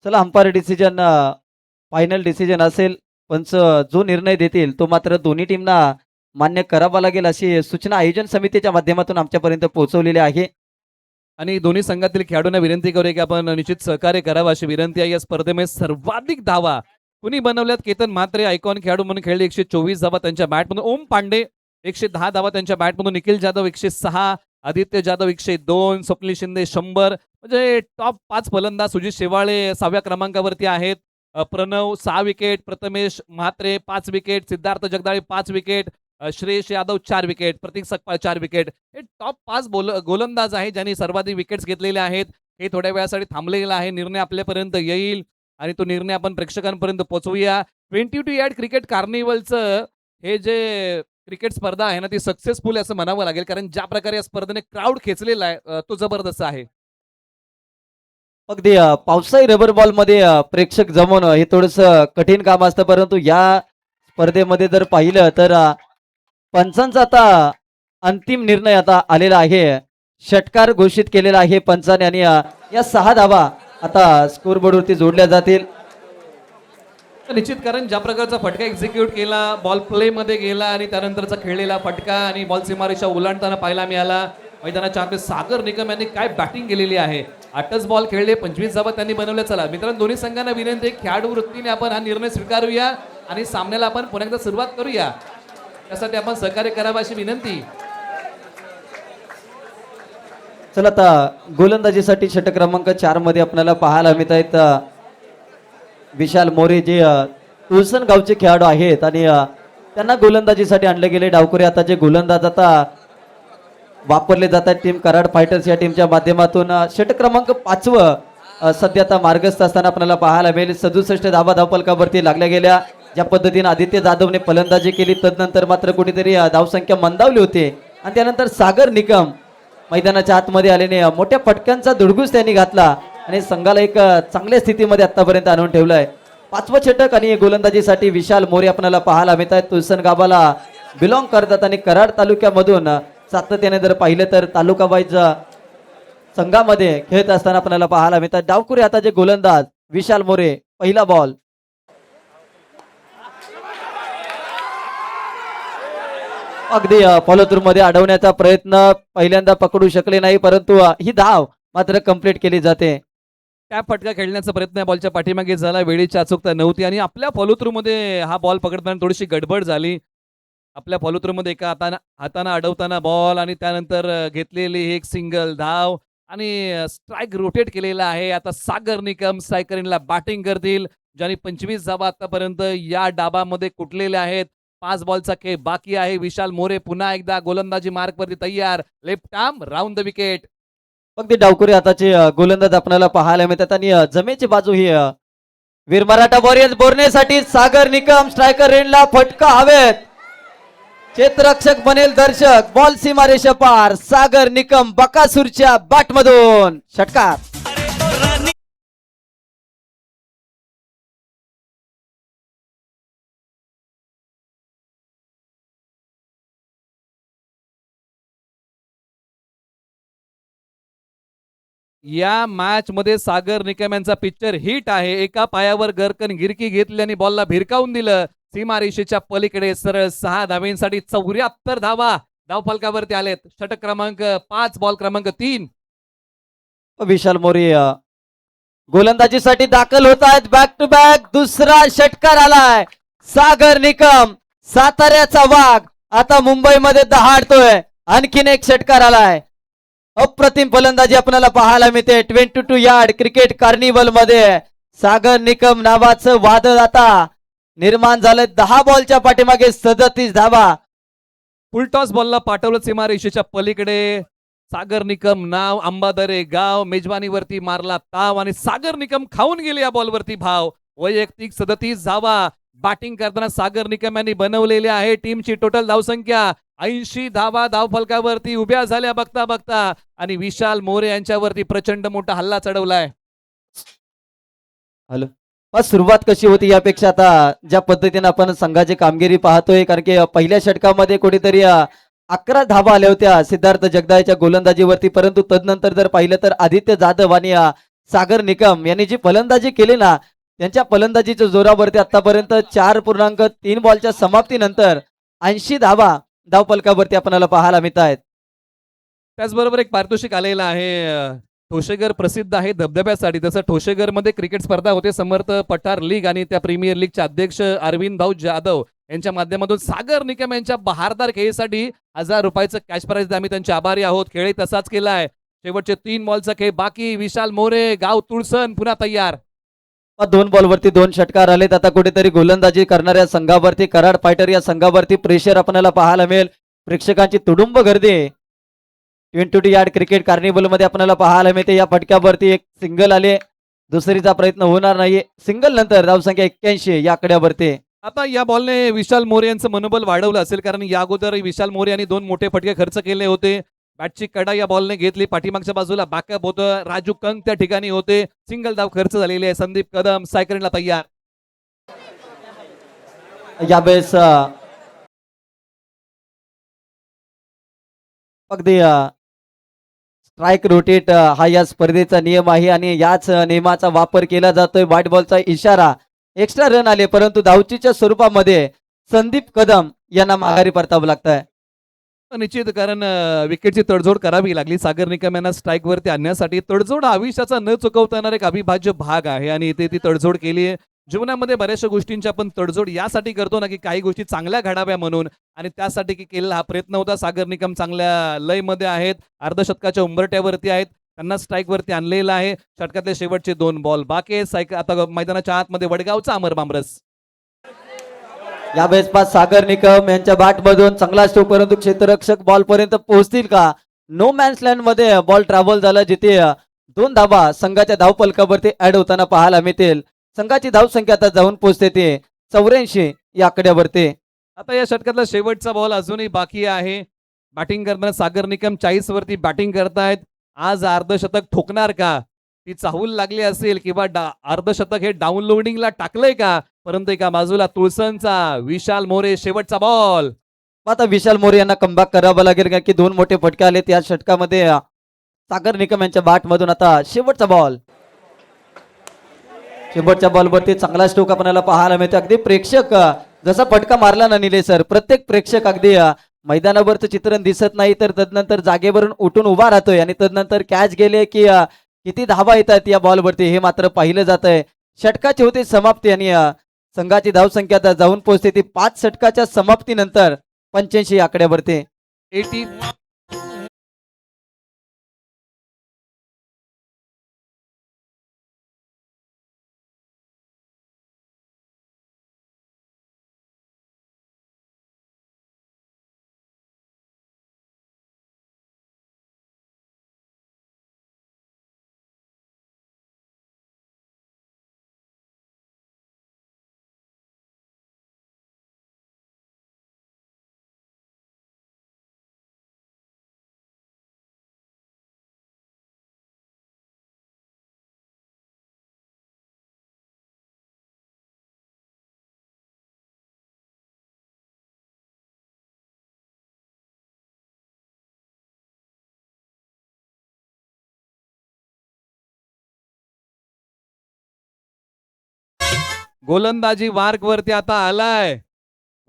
चला अंपायर डिसिजन फायनल डिसिजन असेल. पंच जो निर्णय देतील तो मात्र दोन्ही टीमना मान्य करावा लागेल अशी सूचना आयोजन समितीच्या माध्यमातून आमच्यापर्यंत पोहोचवलेली आहे. आणि दोन्ही संघातील खेळाडूंना विनंती करूया की आपण निश्चित सहकार्य करावं अशी विनंती आहे. या स्पर्धेमध्ये सर्वाधिक धावा कुणी बनवल्यात केतन म्हात्रे आयकॉन खेळाडू म्हणून खेळले 124 धावा त्यांच्या बॅटमधून. ओम पांडे 110 धावा त्यांच्या बॅटमधून. निखिल जाधव 106 आदित्य जाधव 102, स्वप्नील शिंदे 100. म्हणजे टॉप 5 फलंदाज सुजित शेवाळे 6व्या क्रमांकावरती आहेत. Pranav 6 wicket, Prathamesh Mhatre 5 wicket, Siddharth Jagdale 5 wicket, Shreyas Yadav 4 wicket, Pratik Sakpal 4 wicket. हे टॉप 5 गोलंदाज आहेत ज्यांनी सर्वाधिक विकेट्स घेतलेले आहेत. हे थोड्या वेळासाठी थांबलेला आहे. निर्णय आपल्यापर्यंत येईल आणि तो निर्णय आपण प्रेक्षकांपर्यंत पोहोचवूया. 22 क्रिकेट कार्निवलचं हे जे क्रिकेट स्पर्धा आहे ना ती सक्सेसफुल असं म्हणावं लागेल, कारण ज्या प्रकारे या स्पर्धेने क्राऊड खेचलेला आहे तो जबरदस्त आहे. अगदी पावसाळी रबर बॉल मध्ये प्रेक्षक जमवणं हे थोडस कठीण काम असतं, परंतु या स्पर्धेमध्ये जर पाहिलं तर पंचांचा आता अंतिम निर्णय आता आलेला आहे. षटकार घोषित केलेला आहे पंचाने आणि या 6 धावा आता स्कोरबोर्डवरती जोडल्या जातील. निश्चित, कारण ज्या प्रकारचा फटका एक्झिक्यूट केला, बॉल प्ले मध्ये गेला आणि त्यानंतरचा खेळलेला फटका आणि बॉल सीमारेषा ओलांडताना पाहायला मिळाला. मैदानाच्या आतमध्ये सागर निकम यांनी काय बॅटिंग केलेली आहे. 8च बॉल खेळले, 25 धावा त्यांनी बनवल्या. चला मित्रांनो, दोन्ही संघांना विनंती आहे, खेळाडू वृत्तीने आपण हा निर्णय स्वीकारूया आणि सामन्याला आपण पुन्हा एकदा सुरुवात करूया. त्यासाठी आपण सहकार्य करावं अशी विनंती. चला आता गोलंदाजीसाठी षटक क्रमांक 4 मध्ये आपल्याला पाहायला मिळत आहेत विशाल मोरे, जे तुळसण गावचे खेळाडू आहेत आणि त्यांना गोलंदाजीसाठी आणले गेले. डावकुरे आता जे गोलंदाज आता वापरले जातात टीम कराड फायटर्स या टीमच्या माध्यमातून. षटक क्रमांक 5 सध्या आता मार्गस्थ असताना आपल्याला पाहायला मिळेल. 67 धावा धावफलकावरती लागल्या गेल्या. ज्या पद्धतीने आदित्य जाधवने फलंदाजी केली, तदनंतर मात्र कुठेतरी धावसंख्या मंदावली होती आणि त्यानंतर सागर निकम मैदानाच्या आतमध्ये आल्याने मोठ्या फटक्यांचा धुडगूस त्यांनी घातला आणि संघाला एक चांगल्या स्थितीमध्ये आतापर्यंत आणून ठेवलंय. 5वं षटक आणि गोलंदाजीसाठी विशाल मोरे आपल्याला पाहायला मिळत आहेत. तुळसण गावाला बिलॉंग करतात आणि कराड तालुक्यामधून सातत्याने जर पाहिलं तर तालुका वाईज संघामध्ये खेळत असताना आपल्याला पाहायला मिळतात. डावकुरे आता जे गोलंदाज विशाल मोरे, पहिला बॉल. अगदी फॉलोथ्रू मध्ये अडवण्याचा प्रयत्न पहिल्यांदा पकडू शकले नाही, परंतु ही धाव मात्र कंप्लीट केली जाते. त्या फटका खेळण्याचा प्रयत्न या बॉलच्या पाठीमागे झाला, वेळेची अचूकता नव्हती आणि आपल्या फॉलोथ्रू मध्ये हा बॉल पकडताना थोडीशी गडबड झाली. आपल्या फॉलोथ्रू मध्ये एका हाताने अडवताना बॉल आणि त्यानंतर घेतलेली एक सिंगल धाव आणि स्ट्राईक रोटेट केलेला आहे. आता सागर निकम स्ट्रायकरला बॅटिंग करतील, ज्यांनी 25 धावा आतापर्यंत या डाबामध्ये कुटलेल्या आहेत. 5 बॉलचा खेळ बाकी आहे. विशाल मोरे पुन्हा एकदा गोलंदाजी मार्क वरती तयार. Left arm round the wicket. अगदी डावकुरे आताचे गोलंदाज आपल्याला पाहायला मिळतात आणि जमेची बाजू ही वीर मराठा वॉरियर्स बोरण्यासाठी सागर निकम स्ट्रायकर रेनला फटका हवेत. क्षेत्ररक्षक बनेल दर्शक. बॉल सीमारेषा पार. सागर निकम बकासूरच्या बॅटमधून षटकार. या मॅच मध्ये सागर निकम यांचा पिक्चर हिट आहे. एका पायावर गरकन गिरकी घेतली आणि बॉलला भिरकावून दिलं. सीमारेषेच्या पलीकडे सरळ 6 धावेंसाठी 74 धावा धावफलकावरती आलेत. षटक क्रमांक 5, बॉल क्रमांक 3. विशाल मोरे गोलंदाजीसाठी दाखल होत आहेत. बॅक टू बॅक दुसरा षटकार आलाय. सागर निकम साताऱ्याचा वाघ आता मुंबईमध्ये दहाडतोय. आणखीन एक षटकार आलाय. अप्रतिम फलंदाजी आपल्याला पाहायला मिळते 22 क्रिकेट कार्निवल मध्ये. सागर निकम नावाचं वादळ आता निर्माण झालंय. 10 बॉलच्या पाठीमागे 37 धावा. फुलटॉस बॉलला पाठवलं सीमारेषेच्या पलीकडे. सागर निकम नाव, अंबादरे गाव, मेजबानीवरती मारला ताव आणि सागर निकम खाऊन गेले या बॉलवरती भाव. वैयक्तिक 37 धावा बॅटिंग करताना सागर निकम यांनी बनवलेली आहे. टीमची टोटल धावसंख्या 80 धावा धावफलकावरती उभ्या झाल्या बघता बघता आणि विशाल मोरे यांच्यावरती प्रचंड मोठा हल्ला चढवलाय. हॅलो, सुरुवात कशी होती यापेक्षा आता ज्या पद्धतीने आपण संघाची कामगिरी पाहतोय, कारण की पहिल्या षटकामध्ये कुठेतरी 11 धावा आल्या होत्या सिद्धार्थ जगदाळेच्या गोलंदाजीवरती, परंतु तदनंतर जर पाहिलं तर आदित्य जाधव आणि सागर निकम यांनी जी फलंदाजी केली ना, त्यांच्या फलंदाजीच्या जोरावरती आतापर्यंत 4.3 बॉलच्या समाप्तीनंतर 80 धावा धावफलकावरती आपल्याला पाहायला मिळत आहेत. त्याचबरोबर एक पारितोषिक आलेलं आहे. ठोशेघर प्रसिद्ध आहे धबधब्यासाठी, तसं ठोशेघर मध्ये क्रिकेट स्पर्धा होते समर्थ पठार लीग आणि त्या प्रीमियर लीगचे अध्यक्ष अरविंद भाऊ जाधव यांच्या माध्यमातून सागर निकम यांच्या बहारदार खेळीसाठी 1000 रुपयाचं कॅश प्राइज आम्ही त्यांचे आभारी आहोत. खेळही तसाच केलाय. शेवटचे 3 बॉलचा खेळ बाकी. विशाल मोरे गाव तुळसण पुन्हा तयार. 2 बॉलवरती 2 षटकार आलेत. आता कुठेतरी गोलंदाजी करणाऱ्या संघावरती, कराड फायटर या संघावरती प्रेशर आपल्याला पाहायला मिळेल. प्रेक्षकांची तुडुंब गर्दी 20 यार्ड क्रिकेट कार्निवल मध्ये आपल्याला पाहायला मिळते. या फटक्यावरती एक सिंगल आले, दुसरीचा प्रयत्न होणार नाहीये. सिंगल नंतर धावसंख्या 81 या आकड्यावरती. आता या बॉलने विशाल मोरे यांचं मनोबल वाढवलं असेल, कारण या अगोदर विशाल मोरे यांनी 2 मोठे फटके खर्च केले होते. बॅटची कडा या बॉलने घेतली. पाठीमागच्या बाजूला बॅकअप होतं. राजू कंक त्या ठिकाणी होते. सिंगल धाव खर्च झालेली आहे. संदीप कदम सायकलला तयार. यावेळेस अगदी स्ट्राईक रोटेट हा या स्पर्धेचा नियम आहे आणि याच नियमाचा वापर केला जातोय. व्हाईट बॉलचा इशारा. एक्स्ट्रा रन आले, परंतु धावचीच्या स्वरूपामध्ये संदीप कदम यांना माघारी परतावं लागतंय. निश्चित, कारण विकेटची तडजोड करावी लागली सागर निकम यांना स्ट्राईक वरती आणण्यासाठी. तडजोड हा आयुष्याचा न चुकवता येणारा एक अविभाज्य भाग आहे आणि इथे ती तडजोड केली आहे. जीवनामध्ये बऱ्याचशा गोष्टींची आपण तडजोड यासाठी करतो ना, की काही गोष्टी चांगल्या घडाव्या म्हणून, आणि त्यासाठी की केलेला हा प्रयत्न होता. सागर निकम चांगल्या लयमध्ये आहेत. अर्धशतकाच्या उंबरट्यावरती आहेत. त्यांना स्ट्राईक वरती आणलेला आहे. षटकातले शेवटचे 2 बॉल बाकी आहेत. आता मैदानाच्या आतमध्ये वडगावचा अमर बामरस. यावेळेस पास सागर निकम यांच्या बॅट मधून चांगला स्ट्रोक, परंतु क्षेत्ररक्षक बॉल पर्यंत पोहोचतील का? नो मॅन्स लँड मध्ये बॉल ट्रॅव्हल झाला, जिथे 2 धावा संघाच्या धावपलकावरती ऍड होताना पाहायला मिळतील. संघाची धावसंख्या आता जाऊन पोहोचते ते 84 या आकड्यावरती. आता या षटकातला शेवटचा बॉल अजूनही बाकी आहे. बॅटिंग करताना सागर निकम 40 वरती बॅटिंग करतायत. आज अर्धशतक ठोकणार का? ती चाहूल लागली असेल किंवा अर्धशतक हे डाऊनलोडिंगला टाकलंय का? परंतु एका बाजूला तुळसणचा विशाल मोरे शेवटचा बॉल. आता विशाल मोरे यांना कमबॅक करावं लागेल, कारण की 2 मोठे फटके आले या षटकामध्ये. सागर निकम यांच्या बॅट मधून आता शेवटचा बॉल. शेवटच्या बॉलवरती चांगला स्ट्रोक आपल्याला पाहायला मिळतो. अगदी प्रेक्षक जसा फटका मारला ना निलेश सर, प्रत्येक प्रेक्षक अगदी मैदानावरचं चित्रण दिसत नाही, तर तदनंतर जागेवरून उठून उभा राहतोय आणि तदनंतर कॅच गेले की किती धावा येतात या बॉलवरती हे मात्र पाहिलं जात आहे. षटकाची होती समाप्ती आणि संघाची धावसंख्या आता जाऊन पोहोचते ती 5 षटकाच्या समाप्तीनंतर 85 आकड्यावरती. 80. गोलंदाजी मार्क वरती आता आलाय.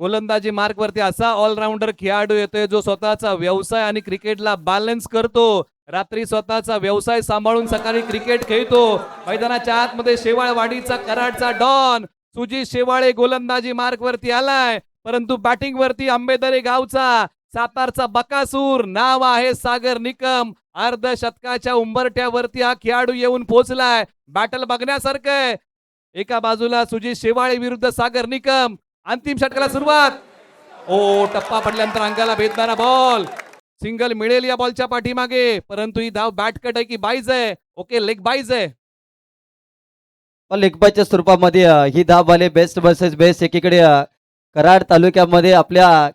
गोलंदाजी मार्क वरती असा ऑलराऊंडर खेळाडू येतोय जो स्वतःचा व्यवसाय आणि क्रिकेटला बॅलन्स करतो. रात्री स्वतःचा व्यवसाय सांभाळून सकाळी क्रिकेट खेळतो. मैदानाच्या आतमध्ये शेवाळवाडीचा कराडचा डॉन सुजित शेवाळे गोलंदाजी मार्क वरती आलाय, परंतु बॅटिंग वरती आंबेदरे गावचा सातारचा बकासूर नाव आहे सागर निकम. अर्धशतकाच्या उंबरट्यावरती हा खेळाडू येऊन पोहोचलाय. बॅटल बघण्यासारखं आहे. एका बाजूला सुजित शेवाळे विरुद्ध सागर निकम. अंतिम षटकाला सुरुवात. ओ, टप्पा पडल्यानंतर अंगाला भेदणारा बॉल. सिंगल मिळेल या बॉलच्या पाठीमागे, परंतु ही धाव बॅट कट आहे की बाईज आहे? ओके, लेग बाईज आहे. लेग बायच्या स्वरूपामध्ये ही धाव आले. Best versus best. एकीकडे कराड तालुक्यामध्ये आपल्या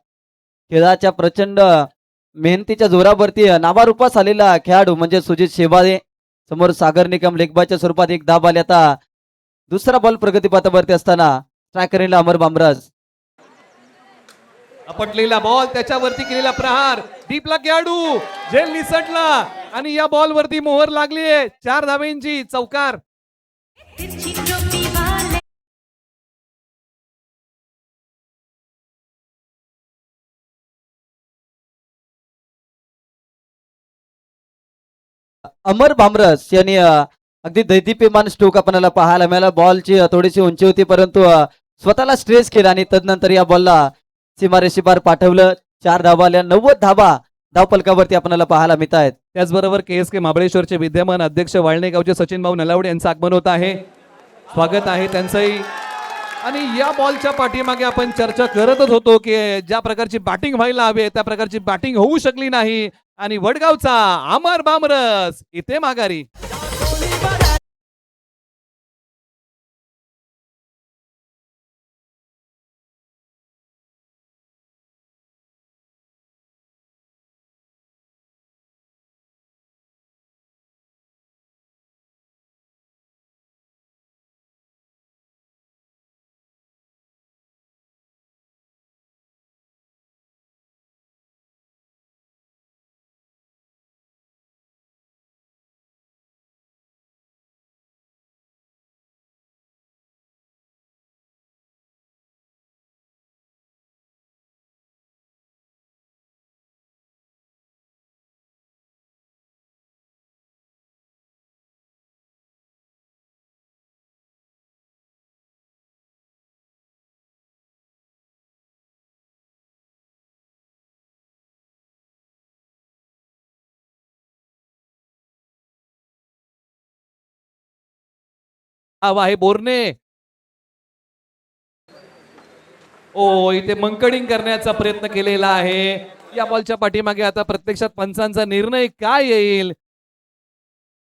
खेळाच्या प्रचंड मेहनतीच्या जोरावरती नावारूपास आलेला खेळाडू म्हणजे सुजित शेवाळे. समोर सागर निकम. लेग बायच्या स्वरूपात एक धाव आली. आता दुसरा बॉल प्रगतीपथावरती असताना स्ट्रायकरला अमर बामराज. आपटलेला बॉल, त्याच्यावरती केलेला प्रहार. डीपला खेळाडू झेल निसटला आणि या बॉल वरती मोहर लागली आहे 4 धावेंची. चौकार. अमर बामरस यांनी अगदी दैदिप्यमान स्ट्रोक आपल्याला पाहायला मिळाला. बॉलची थोडीशी उंची होती, परंतु स्वतःला स्ट्रेस केला आणि तदनंतर या बॉलला सीमारेषेपार पाठवलं. 4 धावा आल्या, 90 धावा धावफलकावरती आपल्याला पाहायला मिळत आहेत. त्याचबरोबर KSK महाबळेश्वरचे विद्यमान अध्यक्ष वाळणे गावचे सचिन भाऊ नलावडे यांचं आगमन होत आहे. स्वागत आहे त्यांचंही. आणि या बॉलच्या पाठीमागे आपण चर्चा करतच होतो की ज्या प्रकारची बॅटिंग व्हायला हवी त्या प्रकारची बॅटिंग होऊ शकली नाही आणि वडगावचा अमर बामरस इथे माघारी. हवा आहे बोरणे. ओ इथे मंकडिंग करण्याचा प्रयत्न केलेला आहे. या बॉलच्या पाठीमागे आता प्रत्यक्षात पंचांचा निर्णय काय येईल.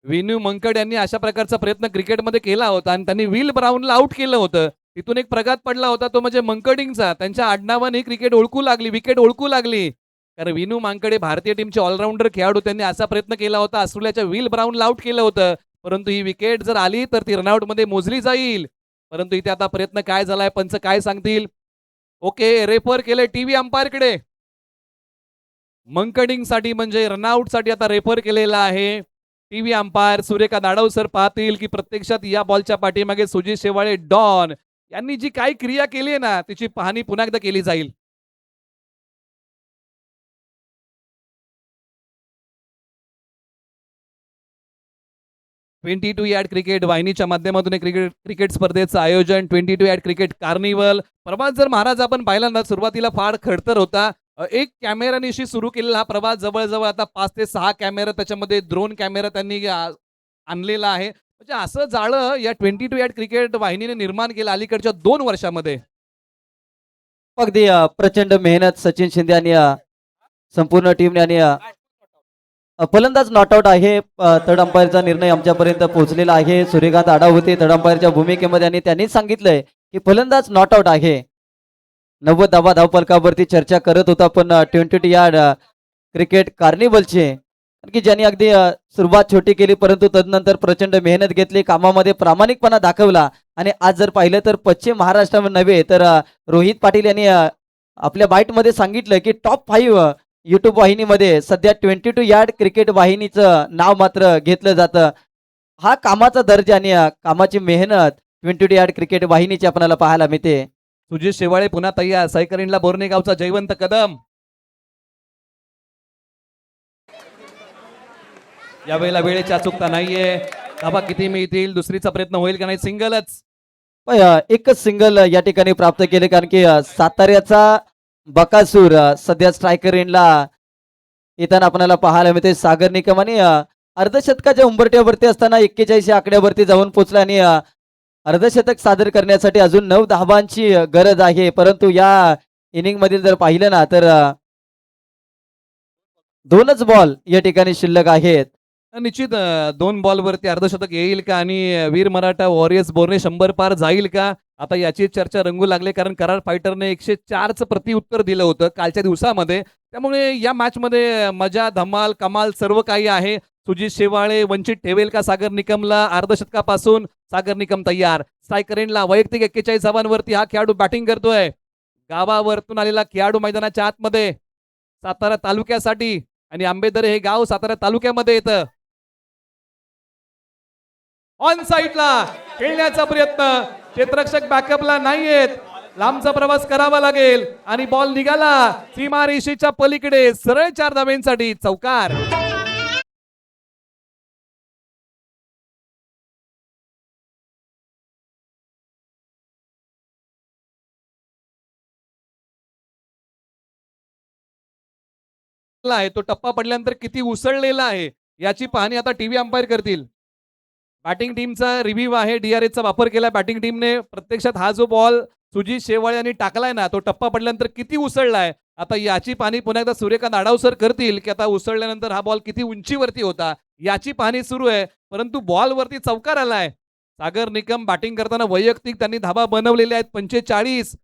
विनू मंकड यांनी अशा प्रकारचा प्रयत्न क्रिकेटमध्ये केला होता आणि त्यांनी विल ब्राऊनला आउट केलं होतं. तिथून एक प्रघात पडला होता तो म्हणजे मंकडिंगचा. त्यांच्या आडनावाने क्रिकेट ओळखू लागली, विकेट ओळखू लागली. कारण विनू मांकडे भारतीय टीमचे ऑलराऊंडर खेळाडू, त्यांनी असा प्रयत्न केला होता. ऑस्ट्रेलियाच्या विल ब्राऊनला आउट केलं होतं, परंतु ही विकेट जर आली तर ती रनआउट मध्ये मोजली जाईल. परंतु इथे आता प्रयत्न काय झालाय, पंच काय सांगतील. ओके, रेफर केले टीव्ही अंपायरकडे. मंकडिंग साठी म्हणजे रनआउट साठी आता रेफर केलेला आहे. टीव्ही अंपायर सूर्यकांत आडव सर पाहतील की प्रत्यक्षात या बॉलच्या पाठीमागे सुजित शेवाळे डॉन यांनी जी काही क्रिया केली आहे ना तिची पाहणी पुन्हा एकदा केली जाईल. ट्वेंटी टू ॲट क्रिकेट वाहिनीच्या माध्यमातून क्रिकेट स्पर्धेचं आयोजन 22 ॲट क्रिकेट कार्निवल. प्रवास जर महाराज आपण पाहिला ना, सुरुवातीला फार खडतर होता. एक कॅमेरानिशी सुरू केलेला हा प्रवास जवळजवळ आता 5 ते 6 कॅमेरा, त्याच्यामध्ये ड्रोन कॅमेरा त्यांनी आणलेला आहे. म्हणजे असं जाळं या 22 ॲट क्रिकेट वाहिनीने निर्माण केलं अलीकडच्या 2 वर्षामध्ये. अगदी प्रचंड मेहनत सचिन शिंदे आणि संपूर्ण टीमने आणि फलंदाज नॉट आउट आहे. थर्ड अंपायरचा निर्णय आमच्यापर्यंत पोहोचलेला आहे. सूर्यकांत आडाव होते थर्ड अंपायरच्या भूमिकेमध्ये आणि त्यांनी सांगितलंय की फलंदाज नॉट आउट आहे. 90 धावा धावफलकावरती चर्चा करत होता पण 22 यार्ड क्रिकेट कार्निवलचे की ज्यांनी अगदी सुरुवात छोटी केली परंतु तदनंतर प्रचंड मेहनत घेतली, कामामध्ये प्रामाणिकपणा दाखवला आणि आज जर पाहिलं तर पश्चिम महाराष्ट्रामध्ये नव्हे तर रोहित पाटील यांनी आपल्या बाईटमध्ये सांगितलं की टॉप 5 युट्यूब वाहिनीमध्ये सध्या 22 यार्ड क्रिकेट वाहिनीचं नाव मात्र घेतलं जातं. हा कामाचा दर्जा आणि कामाची मेहनत 22 यार्ड क्रिकेट वाहिनीची आपल्याला पाहायला मिळते. सुजित शेवाळे पुन्हा तयार. सायकरिंगला बोरणे गावचा जयवंत कदम. यावेळेला वेळेची अचूकता नाहीये. धाबा किती मिळतील, दुसरीचा प्रयत्न होईल का नाही. सिंगलच. एकच सिंगल या ठिकाणी प्राप्त केले कारण की साताऱ्याचा बकासूर सध्या स्ट्रायकर एंडला येताना आपल्याला पाहायला मिळते. सागर निकम आणि अर्धशतकाच्या उंबरठ्यावरती असताना 41 आकड्यावरती जाऊन पोहोचला आणि अर्धशतक सादर करण्यासाठी अजून 9 धावांची गरज आहे. परंतु या इनिंग मधील जर पाहिलं ना तर 2च बॉल या ठिकाणी शिल्लक आहेत. निश्चित 2 बॉलवरती अर्धशतक येईल का आणि वीर मराठा वॉरियर्स बोरणे 100 पार जाईल का, आता याची चर्चा रंगू लागली. कारण करार फायटरने 104चं प्रत्युत्तर दिलं होतं कालच्या दिवसामध्ये. त्यामुळे या मॅच मध्ये मजा, धमाल, कमाल सर्व काही आहे. सुजित शेवाळे वंचित ठेवेल का सागर निकमला अर्धशतकापासून. सागर निकम तयार. स्ट्रायकर एंडला वैयक्तिक 41 धावांवरती हा खेळाडू बॅटिंग करतोय. गावावरतून आलेला खेळाडू मैदानाच्या आतमध्ये सातारा तालुक्यासाठी आणि आंबेदरे हे गाव सातारा तालुक्यामध्ये येतं. ऑन साईडला खेळण्याचा प्रयत्न, क्षेत्ररक्षक बॅकअपला नाहीयेत, लांबचा प्रवास करावा लागेल आणि बॉल निघाला सीमारेषेच्या पलीकडे सरळ 4 धाब्यांसाठी चौकार. आहे तो टप्पा पडल्यानंतर किती उसळलेला आहे याची पाहणी आता टीव्ही अंपायर करतील. बॅटिंग टीमचा रिव्ह्यू आहे, डीआरएसचा वापर केला बॅटिंग टीमने. प्रत्यक्षात हा जो बॉल सुजित शेवाळे यांनी टाकलाय ना तो टप्पा पडल्यानंतर किती उसळलाय, आता याची पाहणी पुन्हा एकदा सूर्यकांत आडावसर करतील की आता उसळल्यानंतर हा बॉल किती उंचीवरती होता याची पाहणी सुरू आहे. परंतु बॉल वरती चौकार आलाय. सागर निकम बॅटिंग करताना वैयक्तिक त्यांनी धाबा बनवलेले आहेत 45.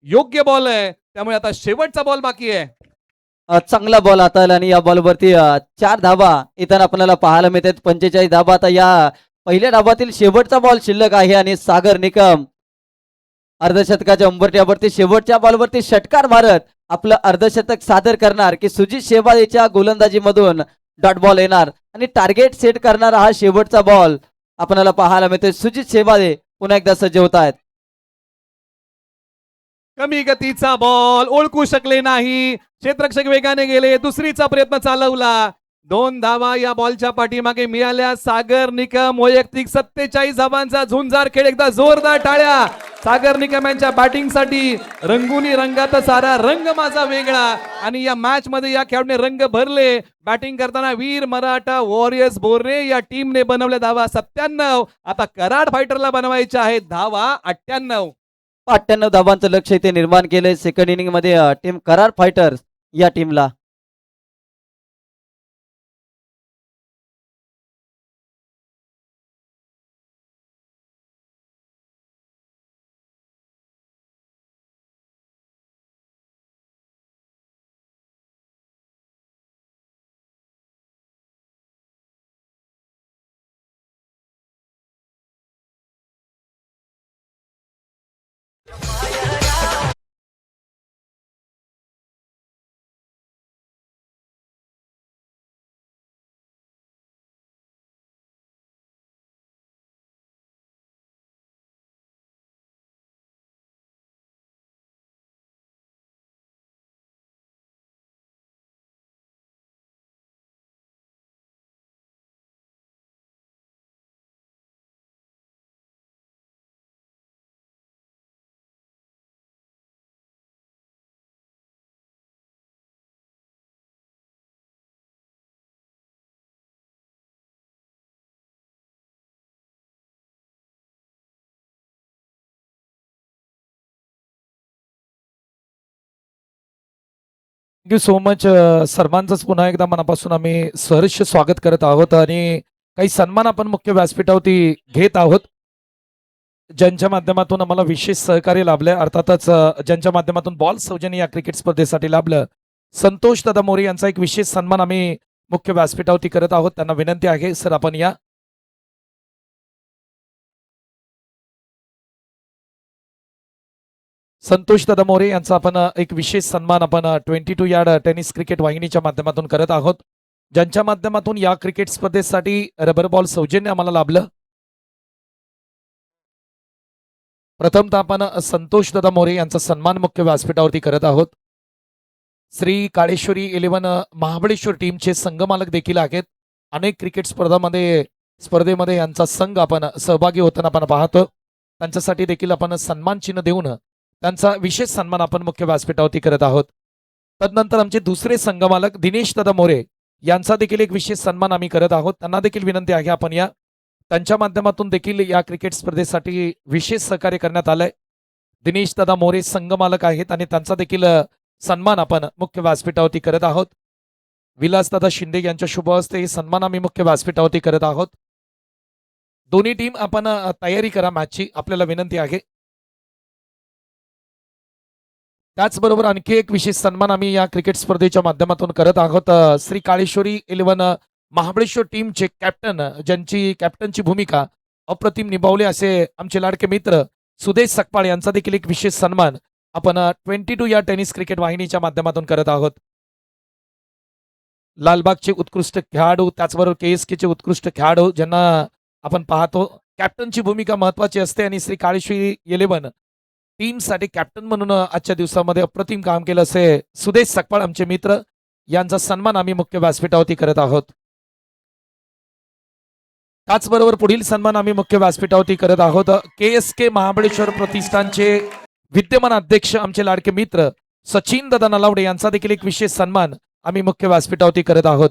योग्य बॉल आहे, त्यामुळे आता शेवटचा बॉल बाकी आहे. चांगला बॉल हाताळला आणि या बॉलवरती 4 धाबा इथं आपल्याला पाहायला मिळतात. 45 धाबा. आता या पहिल्या डावातील शेवटचा बॉल शिल्लक आहे आणि सागर निकम अर्धशतकाच्या उंबरठ्यावरती शेवटच्या बॉलवरती षटकार मारत आपलं अर्धशतक सादर करणार की सुजित शेवाळेच्या गोलंदाजीमधून डॉट बॉल येणार आणि टार्गेट सेट करणारा हा शेवटचा बॉल आपल्याला पाहायला मिळतोय. सुजित शेवाळे पुन्हा एकदा सज्ज होत आहेत. कमी गतीचा बॉल ओळखू शकले नाही, क्षेत्ररक्षक वेगाने गेले, दुसरीचा प्रयत्न चालवला. 2 धावा या बॉलच्या पाठीमागे मिळाल्या. सागर निकम वैयक्तिक 47 धावांचा झुंजार खेळ. एकदा जोरदार टाळ्या सागर निकम यांच्या बॅटिंगसाठी. रंगुनी रंगात सारा रंग माझा वेगळा आणि या मॅच मध्ये या खेळाडूने रंग भरले. बॅटिंग करताना वीर मराठा वॉरियर्स बोर्ने या टीमने बनवल्या धावा 97. आता कराड फायटरला बनवायच्या आहेत धावा 98. 98 धावांचं लक्ष इथे निर्माण केलंय सेकंड इनिंग मध्ये टीम करार फायटर्स या टीमला. Thank you so much. सर्वांचंच पुन्हा एकदा मनापासून आम्ही सहर्ष स्वागत करत आहोत आणि काही सन्मान आपण मुख्य व्यासपीठावरती घेत आहोत ज्यांच्या माध्यमातून आम्हाला विशेष सहकार्य लाभलंय. अर्थातच ज्यांच्या माध्यमातून बॉल सौजन्य या क्रिकेट स्पर्धेसाठी लाभलं संतोष दादा मोरे यांचा एक विशेष सन्मान आम्ही मुख्य व्यासपीठावरती करत आहोत. त्यांना विनंती आहे सर आपण या. संतोष दादा मोरे यांचा आपण एक विशेष सन्मान आपण 22 यार्ड टेनिस क्रिकेट वाहिनीच्या माध्यमातून करत आहोत ज्यांच्या माध्यमातून या क्रिकेट स्पर्धेसाठी रबर बॉल सौजन्य आम्हाला लाभलं. प्रथमतः आपण संतोष दादा मोरे यांचा सन्मान मुख्य व्यासपीठावरती करत आहोत. श्री काळेश्वरी 11 महाबळेश्वर टीमचे संघमालक देखील आहेत. अनेक क्रिकेट स्पर्धेमध्ये यांचा संघ आपण सहभागी होताना आपण पाहतो. त्यांच्यासाठी देखील आपण सन्मान चिन्ह देऊन त्यांचा विशेष सन्मान आपण मुख्य व्यासपीठावरती करत आहोत. तदनंतर आमचे दुसरे संघमालक दिनेश दादा मोरे यांचा देखील एक विशेष सन्मान आम्ही करत आहोत. त्यांना देखील विनंती आहे आपण या. त्यांच्या माध्यमातून देखील या क्रिकेट स्पर्धेसाठी विशेष सहकार्य करण्यात आलंय. दिनेश दादा मोरे संघमालक आहेत आणि त्यांचा देखील सन्मान आपण मुख्य व्यासपीठावरती करत आहोत. विलासदादा शिंदे यांच्या शुभ हस्ते हे सन्मान आम्ही मुख्य व्यासपीठावरती करत आहोत. दोन्ही टीम आपण तयारी करा मॅचची, आपल्याला विनंती आहे. त्याचबरोबर आणखी एक विशेष सन्मान आम्ही या क्रिकेट स्पर्धेच्या माध्यमातून करत आहोत. श्री काळेश्वरी 11 महाबळेश्वर टीमचे कॅप्टन ज्यांची कॅप्टनची भूमिका अप्रतिम निभावली असे आमचे लाडके मित्र सुदेश सकपाळ यांचा देखील एक विशेष सन्मान आपण 22 या टेनिस क्रिकेट वाहिनीच्या माध्यमातून करत आहोत. लालबागचे उत्कृष्ट खेळाडू त्याचबरोबर KSKचे उत्कृष्ट खेळाडू ज्यांना आपण पाहतो कॅप्टनची भूमिका महत्वाची असते आणि श्री काळेश्वरी 11 टीमसाठी कॅप्टन म्हणून आजच्या दिवसामध्ये अप्रतिम काम केलं असे सुदेश सकपाळ आमचे मित्र यांचा सन्मान आम्ही मुख्य व्यासपीठावरती करत आहोत. त्याचबरोबर पुढील सन्मान आम्ही मुख्य व्यासपीठावरती करत आहोत. KSK महाबळेश्वर प्रतिष्ठानचे विद्यमान अध्यक्ष आमचे लाडके मित्र सचिन दादा नलावडे यांचा देखील एक विशेष सन्मान आम्ही मुख्य व्यासपीठावरती करत आहोत.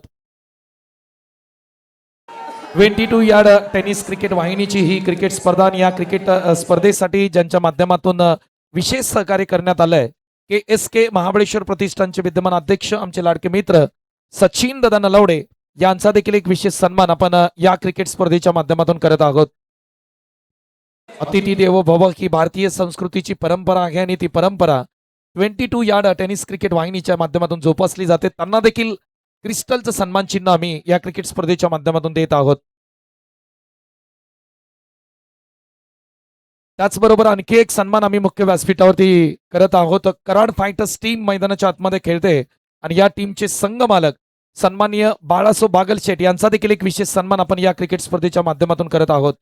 22 यार्ड टेनिस क्रिकेट वाहिनीची ही क्रिकेट स्पर्धा आणि या क्रिकेट स्पर्धेसाठी ज्यांच्या माध्यमातून विशेष सहकार्य करण्यात आलंय के महाबळेश्वर प्रतिष्ठानचे विद्यमान अध्यक्ष आमचे लाडके मित्र सचिन दादा नलावडे यांचा देखील एक विशेष सन्मान आपण या क्रिकेट स्पर्धेच्या माध्यमातून करत आहोत. अतिथी देवो भव ही भारतीय संस्कृतीची परंपरा आहे आणि ती परंपरा 22 यार्ड टेनिस क्रिकेट वाहिनीच्या माध्यमातून जोपासली जाते. त्यांना देखील क्रिस्टलचं सन्मान चिन्ह आम्ही या क्रिकेट स्पर्धेच्या माध्यमातून देत आहोत. त्याचबरोबर आणखी एक सन्मान आम्ही मुख्य व्यासपीठावरती करत आहोत. कराड फायटर्स टीम मैदानाच्या आतमध्ये खेळते आणि या टीमचे संघमालक सन्माननीय बाळासो बागलशेठ यांचा देखील एक विशेष सन्मान आपण या क्रिकेट स्पर्धेच्या माध्यमातून करत आहोत.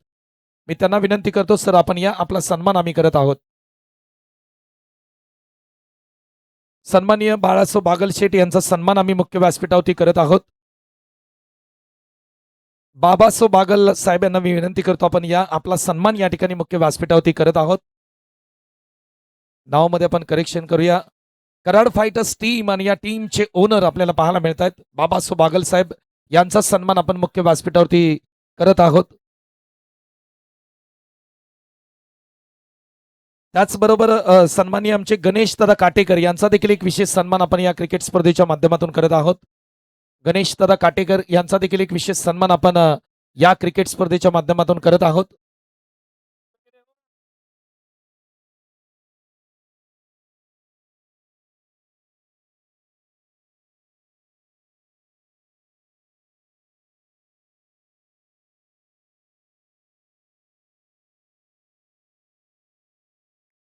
मी त्यांना विनंती करतो सर आपण या आपला सन्मान आम्ही करत आहोत. सन्माननीय बाळासो बागलशेठ यांचा सन्मान आम्ही मुख्य व्यासपीठावरती करत आहोत. बाबासो बागल साहेब यांना मी विनंती करतो आपण या आपला सन्मान या ठिकाणी मुख्य व्यासपीठावरती करत आहोत. नावामध्ये आपण करेक्शन करूया. कराड फायटर्स टीम आणि या टीमचे ओनर आपल्याला पाहायला मिळत आहेत बाबासो बागल साहेब यांचा सन्मान आपण मुख्य व्यासपीठावरती करत आहोत. त्याचबरोबर सन्माननीय आमचे गणेश दादा काटेकर यांचा देखील एक विशेष सन्मान आपण या क्रिकेट स्पर्धेच्या माध्यमातून करत आहोत. गणेश दादा काटेकर यांचा देखील एक विशेष सन्मान आपण या क्रिकेट स्पर्धेच्या माध्यमातून करत आहोत.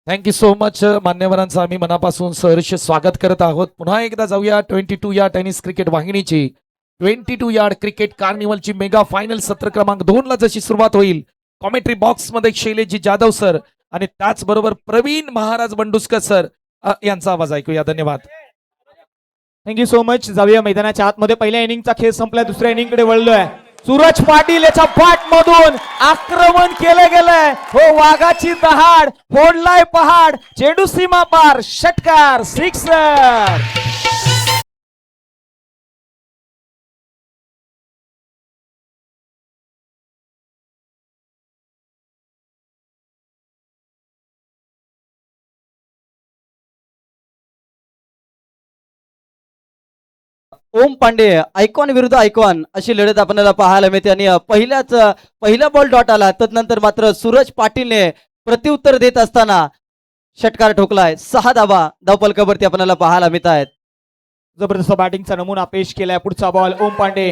थँक्यू सो मच मान्यवरांचं आम्ही मनापासून सहर्ष स्वागत करत आहोत. पुन्हा एकदा जाऊया 22 या टेनिस क्रिकेट वाहिनीची 22 यार्ड क्रिकेट कार्निवलची मेगा फायनल सत्र क्रमांक 2 ला जशी सुरुवात होईल कॉमेंट्री बॉक्स मध्ये शैलेशजी जाधव सर आणि त्याचबरोबर प्रवीण महाराज बंडुस्कर सर यांचा आवाज ऐकूया. धन्यवाद. Thank you so much. जाऊया मैदानाच्या आतमध्ये. पहिल्या इनिंगचा खेळ संपलाय, दुसऱ्या इनिंग कडे वळलोय. सूरज पाटील याच्या पाठ मधून आक्रमण केलं गेलंय. हो वाघाची दहाड, फोडलाय पहाड, चेंडू सीमा पार, षटकार, सिक्सर. ओम पांडे आयकॉन विरुद्ध आयकॉन अशी लढत आपल्याला पाहायला मिळते आणि पहिला बॉल डॉट आला. तदनंतर मात्र सूरज पाटीलने प्रत्युत्तर देत असताना षटकार ठोकलाय. 6 धावा धावफलकावरती आपल्याला पाहायला मिळत आहेत. जबरदस्त बॅटिंगचा नमुना पेश केलाय. पुढचा बॉल ओम पांडे.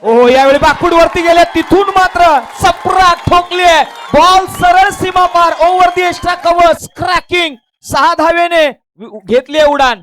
ओहो यावेळी बाकूड वरती गेले, तिथून मात्र चपराक ठोकली. बॉल सरळ सीमा पार, ओव्हर दी एक्स्ट्रा कव्हर्स, क्रॅकिंग. 6 धावेने घेतली उडान.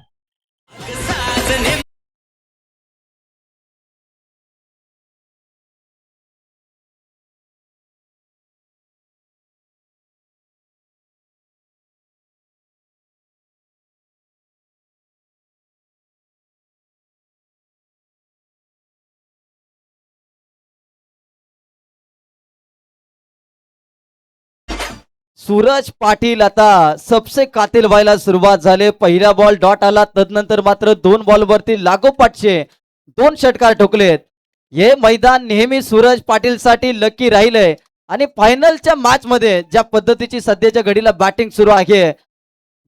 सूरज पाटील आता सबसे कातिल व्हायला सुरुवात झाली. पहिला बॉल डॉट आला, तदनंतर मात्र 2 बॉलवरती लागोपाठचे 2 षटकार ठोकलेत. हे मैदान नेहमी सूरज पाटील साठी लकी राहिलंय आणि फायनलच्या मॅच मध्ये ज्या पद्धतीची सध्याच्या घडीला बॅटिंग सुरू आहे,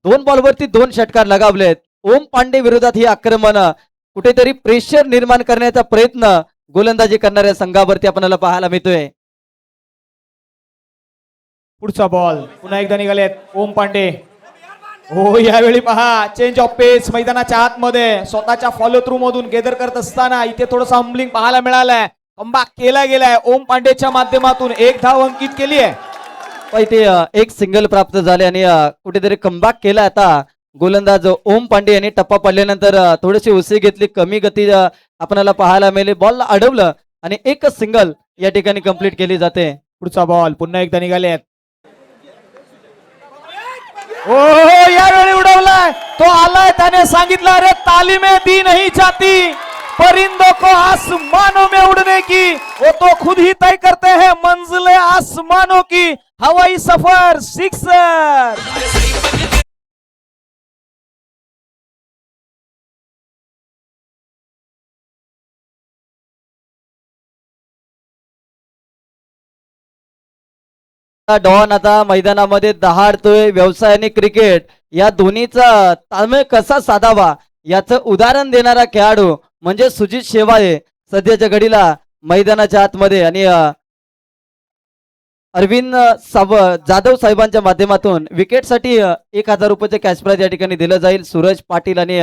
2 बॉलवरती 2 षटकार लगावलेत. ओम पांडे विरोधात ही आक्रमण कुठेतरी प्रेशर निर्माण करण्याचा प्रयत्न गोलंदाजी करणाऱ्या संघावरती आपल्याला पाहायला मिळतोय. पुढचा बॉल पुन्हा एकदा निघालेत ओम पांडे. हो यावेळी पहा चेंज ऑफ पेस मैदानाच्या आतमध्ये स्वतःच्या फॉलो थ्रू मधून गेदर करत असताना इथे थोडस हम्बलिंग पाहायला मिळालंय. कमबॅक केला गेलाय ओम पांडेच्या माध्यमातून. 1 धाव अंकित केली आहे. इथे एक सिंगल प्राप्त झाले आणि कुठेतरी कमबॅक केला. आता गोलंदाज ओम पांडे यांनी टप्पा पडल्यानंतर थोडीशी उसळी घेतली, कमी गती आपल्याला पाहायला मिळाली. बॉल अडवलं आणि एकच सिंगल या ठिकाणी कंप्लीट केली जाते. पुढचा बॉल पुन्हा एकदा निघालेत. हो यावेळी उडवलाय, तो आलाय, त्याने सांगितलं अरे तालीमे दी नहीं जाती, परिंदों को आसमानों में उड़ने की, वो तो खुद ही तय करते हैं मंजिलें आसमानों की. हवाई सफर, सिक्सर. डॉन आता मैदानामध्ये दहाडतोय. व्यवसाय आणि क्रिकेट या दोन्हीचा ताळमेळ कसा साधावा याचं उदाहरण देणारा खेळाडू म्हणजे सुजित शेवाळे सध्याच्या घडीला मैदानाच्या आतमध्ये. आणि अरविंद जाधव साहेबांच्या माध्यमातून विकेटसाठी 1000 रुपयाचे कॅश प्राइज या ठिकाणी दिलं जाईल. सूरज पाटील आणि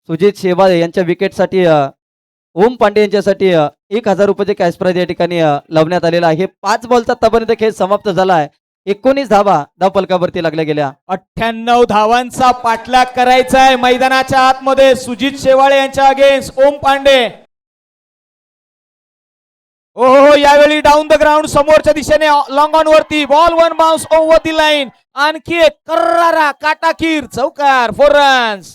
सुजित शेवाळे यांच्या विकेटसाठी ओम पांडे यांच्यासाठी 1000 रुपयाचे कॅश प्राइज या ठिकाणी लावण्यात आलेला आहे. 5 बॉलचा आतापर्यंत खेळ समाप्त झाला आहे. 19 धावा धावफलकावरती लागल्या गेल्या. 98 धावांचा पाठलाग करायचा आहे मैदानाच्या आतमध्ये सुजित शेवाळे यांच्या अगेन्स्ट ओम पांडे. ओहो, यावेळी डाऊन द ग्राउंड समोरच्या दिशेने लॉंग ऑन वरती बॉल वन बाउन्स ओव्हर दी लाईन. आणखी एक कर्रारा काटाकीर चौकार 4 रन्स.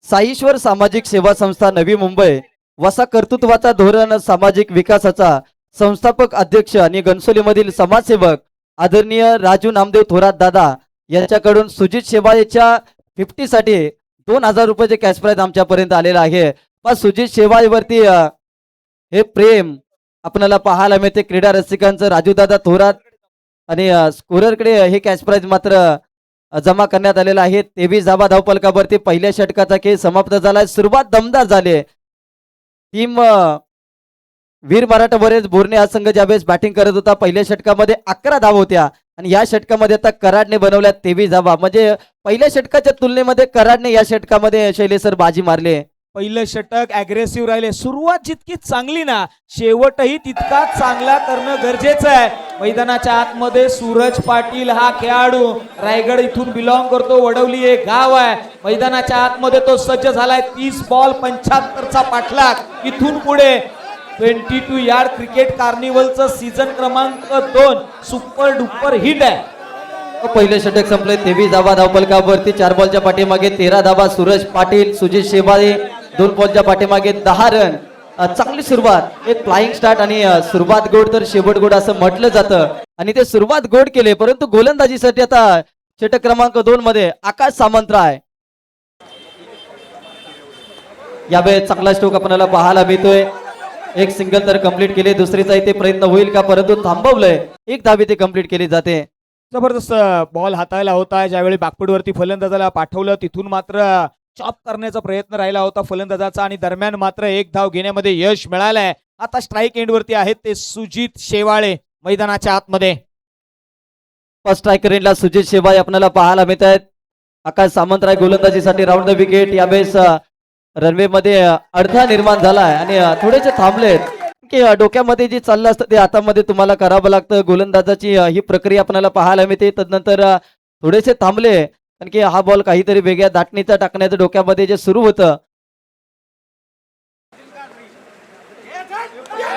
साईश्वर सामाजिक सेवा संस्था नवी मुंबई वसा कर्तृत्वाचा धोरण सामाजिक विकासाचा संस्थापक अध्यक्ष आणि घनसोलीमधील समाजसेवक आदरणीय राजू नामदेव थोरात दादा यांच्याकडून सुजित शेवाळेच्या 50 साठी 2000 रुपयाचे कॅश प्राइज आमच्यापर्यंत आलेला आहे. पण सुजित शेवाळेवरती हे प्रेम आपल्याला पाहायला मिळते क्रीडा रसिकांचं. राजू दादा थोरात आणि स्कोररकडे हे कॅश प्राइज मात्र जमा करण्यात आलेला आहे. 23 धावा धावफलकावरती पहिल्या षटकाचा खेळ समाप्त झालाय. सुरुवात दमदार झाली. टीम वीर मराठा वॉरियर्स बोरणे हा संघ ज्यावेळेस बॅटिंग करत होता पहिल्या षटकामध्ये 11 धावा होत्या आणि या षटकामध्ये आता कराडने बनवल्या 23 धावा. म्हणजे पहिल्या षटकाच्या तुलनेमध्ये कराडने या षटकामध्ये शैलेश सर बाजी मारले. पहिलं षटक अग्रेसिव्ह राहिले. सुरुवात जितकी चांगली ना शेवटही तितकाच चांगला करणं गरजेचं आहे. मैदानाच्या आतमध्ये सूरज पाटील हा खेळाडू रायगड इथून बिलॉंग करतो. वडवली एक गाव आहे. मैदानाच्या आतमध्ये तो सज्ज झालाय. 30 बॉल 75चा पाठलाग. इथून पुढे 22 यार्ड क्रिकेट कार्निवलचं सीझन क्रमांक 2 सुपर डुपर हिट आहे. पहिले षटक संपले. 23 धावा धावफलकावरती 4 बॉलच्या पाठीमागे 13 धावा. सूरज पाटील सुजित शेवाळे 2 बॉलच्या पाठीमागे 10 रन. चांगली सुरुवात. एक फ्लाइंग स्टार्ट आणि सुरुवात गोड तर शेवट गोड असं म्हटलं जातं आणि ते सुरुवात गोड केले. परंतु गोलंदाजीसाठी आता षटक क्रमांक 2 मध्ये आकाश सामंतराय यावेळेस चांगला स्ट्रोक आपल्याला पाहायला मिळतोय. एक सिंगल तर कंप्लीट केले. दुसरीचा इथे प्रयत्न होईल का परंतु थांबवलंय. 1 धाव इथे कंप्लीट केली जाते. जबरदस्त बॉल हाताळला होता. ज्यावेळी बॅकफूटवरती फलंदाजाला पाठवलं तिथून मात्र चॉप करण्याचा प्रयत्न राहिला होता फलंदाजाचा आणि दरम्यान मात्र 1 धाव घेण्यामध्ये यश मिळालंय. आता स्ट्राईक एंडवरती आहेत ते सुजित शेवाळे मैदानाच्या आतमध्ये. फर्स्ट स्ट्रायकर एंडला सुजित शेवाळे आपल्याला पाहायला मिळत आहेत. आकाश सामंतराय गोलंदाजीसाठी राऊंड द विकेट. यावेळेस रनवे मध्ये अडथळा निर्माण झालाय आणि थोडेसे थांबलेत की डोक्यामध्ये जे चाललं असतं ते हातामध्ये तुम्हाला करावं लागतं. गोलंदाजाची ही प्रक्रिया आपल्याला पाहायला मिळते. तदनंतर थोडेसे थांबले कारण की हा बॉल काहीतरी वेगळ्या दाटणीचा टाकण्याचं डोक्यामध्ये जे सुरू होतं.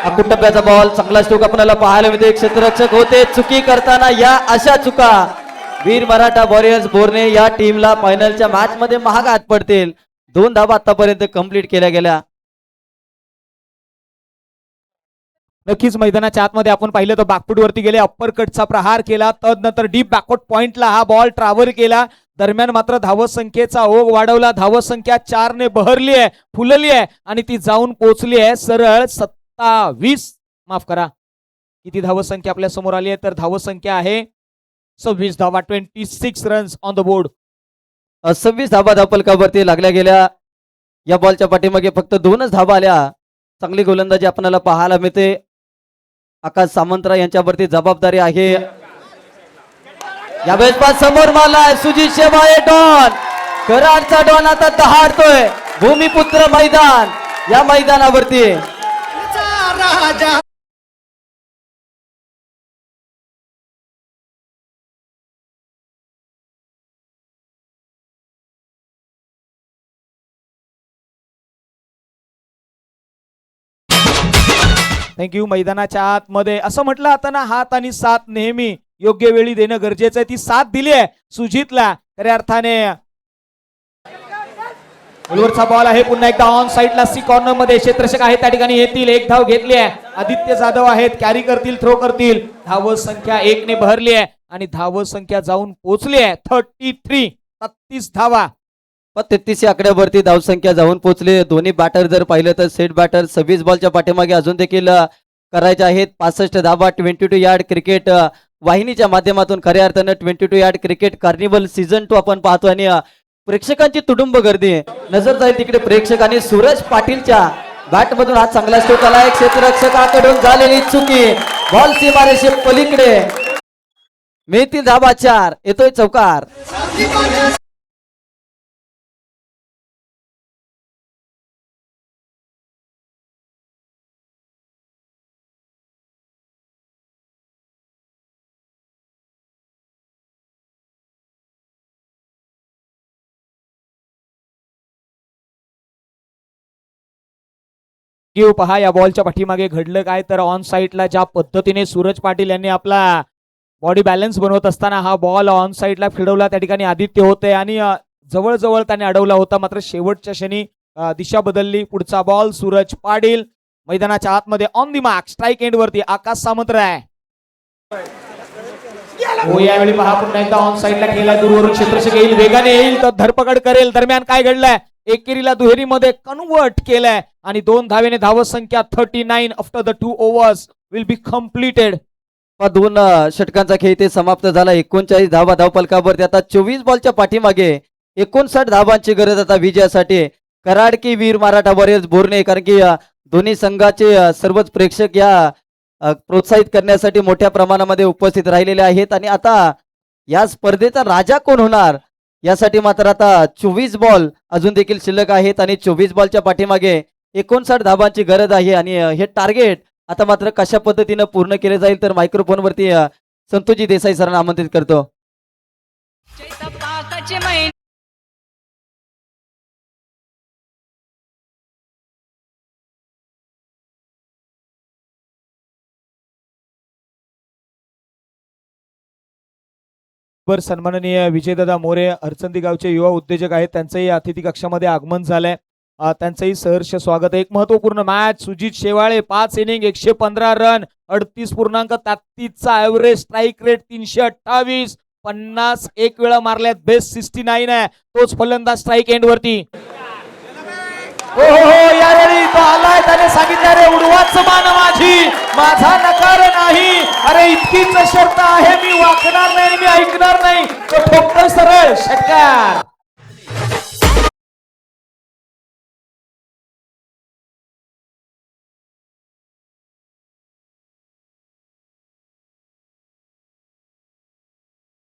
टप्प्याचा बॉल चांगला स्ट्रोक आपल्याला पाहायला मिळते. क्षेत्ररक्षक होते. चुकी करताना या अशा चुका वीर मराठा वॉरियर्स बोरणे या टीमला फायनलच्या मॅच मध्ये महागात पडतील. 2 धावा आतापर्यंत कंप्लीट केल्या गेल्या. नक्कीच मैदानाच्या आतमध्ये आपण पाहिलं तर बॅकफूट वरती गेले. अप्पर कटचा प्रहार केला. तदनंतर डीप बॅकवर्ड पॉइंटला हा बॉल ट्रॅव्हल केला. दरम्यान मात्र धावसंख्येचा ओघ वाढवला. धावसंख्या 4 ने बहरली आहे फुलली आहे आणि ती जाऊन पोहोचली आहे सरळ 27. माफ करा किती धावसंख्या आपल्या समोर आली आहे तर धावसंख्या आहे 26 धावा. 26 रन्स ऑन द बोर्ड. 26 धावा धावफलकावरती लागल्या गेल्या. या बॉलच्या पाठीमागे फक्त 2च धावा आल्या. चांगली गोलंदाजी आपल्याला पाहायला मिळते. आकाश सामंतराय यांच्यावरती जबाबदारी आहे. यावेळेस पास समोर मारलाय सुजित शेवाळे. डॉन कराडचा डॉन आता दहाडतोय भूमिपुत्र मैदान या मैदानावरती. थँक्यू. मैदानाच्या आतमध्ये असं म्हटलं आता ना हात आणि साथ नेहमी योग्य वेळी देणं गरजेचं आहे. ती साथ दिली आहे सुजितला खऱ्या अर्थाने. बॉलवरचा बॉल आहे पुन्हा एकदा ऑन साइडला सी कॉर्नर मध्ये क्षेत्ररक्षक आहे त्या ठिकाणी येतील. एक धाव घेतली आहे. आदित्य जाधव आहेत, कॅरी करतील, थ्रो करतील. धाव संख्या 1 ने भरली आहे आणि धाव संख्या जाऊन पोहोचली आहे 33 धावा. 33 या आकड्यावरती धावसंख्या जाऊन पोहोचले. दोन्ही बॅटर जर पाहिलं तर सेट बॅटर 26 बॉलच्या पाठीमागे अजून देखील करायचे आहेत. 65 धावा. 22 यार्ड क्रिकेट वाहिनीच्या माध्यमातून खऱ्या अर्थानं 22 यार्ड क्रिकेट कार्निवल सीझन 2 आपण पाहतो आणि प्रेक्षकांची तुडुंब गर्दी आहे. नजर जाईल तिकडे प्रेक्षकांनी सूरज पाटीलच्या बॅट मधून हा चांगला स्ट्रोक आला. एक क्षेत्ररक्षकाकडून झालेली चुकी. बॉल सीमारेषे पलीकडे. मिळतील धावा 4. येतोय चौकार. घेऊ पहा या बॉलच्या पाठीमागे घडलं काय तर ऑन साइडला ज्या पद्धतीने सूरज पाटील यांनी आपला बॉडी बॅलन्स बनवत असताना हा बॉल ऑन साइडला फिरवला. त्या ठिकाणी आदित्य होते आणि जवळजवळ त्याने अडवला होता, मात्र शेवटच्या क्षणी दिशा बदलली. पुढचा बॉल सूरज पाटील मैदानाच्या आतमध्ये on the mark. Strike end वरती आकाश सामंतराय. हो यावेळी पहा पुन्हा एकदा ऑन साइडला खेळला. दूरवरून क्षेत्ररक्षक येईल, वेगाने येईल तर धरपकड करेल. दरम्यान काय घडलंय? एकेरीला दुहेरीमध्ये कन्वर्ट केलंय आणि 2 धावेने धाव संख्या 39 after the 2 overs will be completed. 2 षटकांचा खेळ इथे समाप्त झाला. 39 धावा धावफलकावरती. आता 24 बॉलच्या पाठीमागे 59 धावांची गरज आता विजयासाठी. कराड की वीर मराठा वॉरियर्स बोर्णे, कारण की दोन्ही संघाचे सर्वच प्रेक्षक या प्रोत्साहित करण्यासाठी मोठ्या प्रमाणामध्ये उपस्थित राहिलेले आहेत आणि आता या स्पर्धेचा राजा कोण होणार यासाठी मात्र आता 24 बॉल अजून देखील शिल्लक आहेत आणि 24 बॉलच्या पाठीमागे 59 धावांची गरज आहे आणि हे टार्गेट आता मात्र कशा पद्धतीनं पूर्ण केले जाईल तर मायक्रोफोन वरती संतोषजी देसाई सरांना आमंत्रित करतो. सन्माननीय विजयदादा मोरे हरचंदी गावचे युवा उद्योजक आहेत, त्यांचंही अतिथी कक्षामध्ये आगमन झालंय. त्यांचंही सहर्ष स्वागत. एक महत्वपूर्ण match. Sujit Shewale 5 inning 115 run 38.33 चा ऍव्हरेज स्ट्राईक रेट 328. 50 एक वेळा मारल्यात. बेस्ट 69 आहे. तोच फलंदाज स्ट्राईक एंड वरती. हो यावेळी तो आलाय. त्याने सांगितलं रे उडवाच मान माझी, माझा नकार नाही. अरे इतकीच शर्त आहे, मी वाकणार नाही, मी ऐकणार नाही. तो ठोकतोय सरळ षटकार.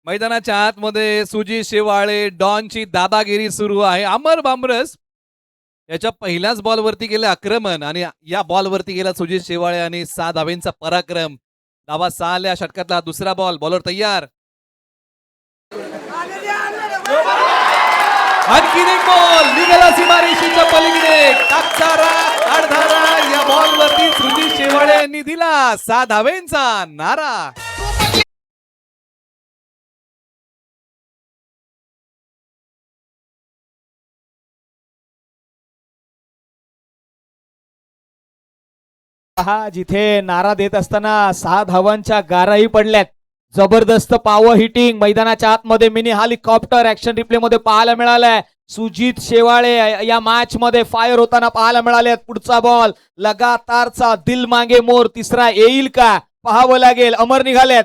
मैदानाच्या आतमध्ये सुजित शेवाळे डॉनची दादागिरी सुरू आहे. अमर बामरस याच्या पहिल्याच बॉलवरती गेले आक्रमण आणि या बॉलवरती गेला सुजित शेवाळे आणि 6 धावेंचा पराक्रम. धावा 6 आल्या. षटकातला दुसरा बॉल. बॉलर तयार. आणखीन एक बॉल निघाला सीमारेषेच्या पलीकडे. कापसारा आडधारा या बॉलवरती सुजित शेवाळे यांनी दिला 6 धावेंचा नारा. पहा जिथे नारा देत असताना 6 धावांच्या गाराही पडल्यात. जबरदस्त पॉवर हिटिंग मैदानाच्या आतमध्ये मिनी हेलिकॉप्टर ऍक्शन रिप्ले मध्ये पाहायला मिळालाय. सुजित शेवाळे या मॅच मध्ये फायर होताना पाहायला मिळाले. पुढचा बॉल लगातारचा दिल मागे मोर. तिसरा येईल का पाहावं लागेल. अमर निघालेत.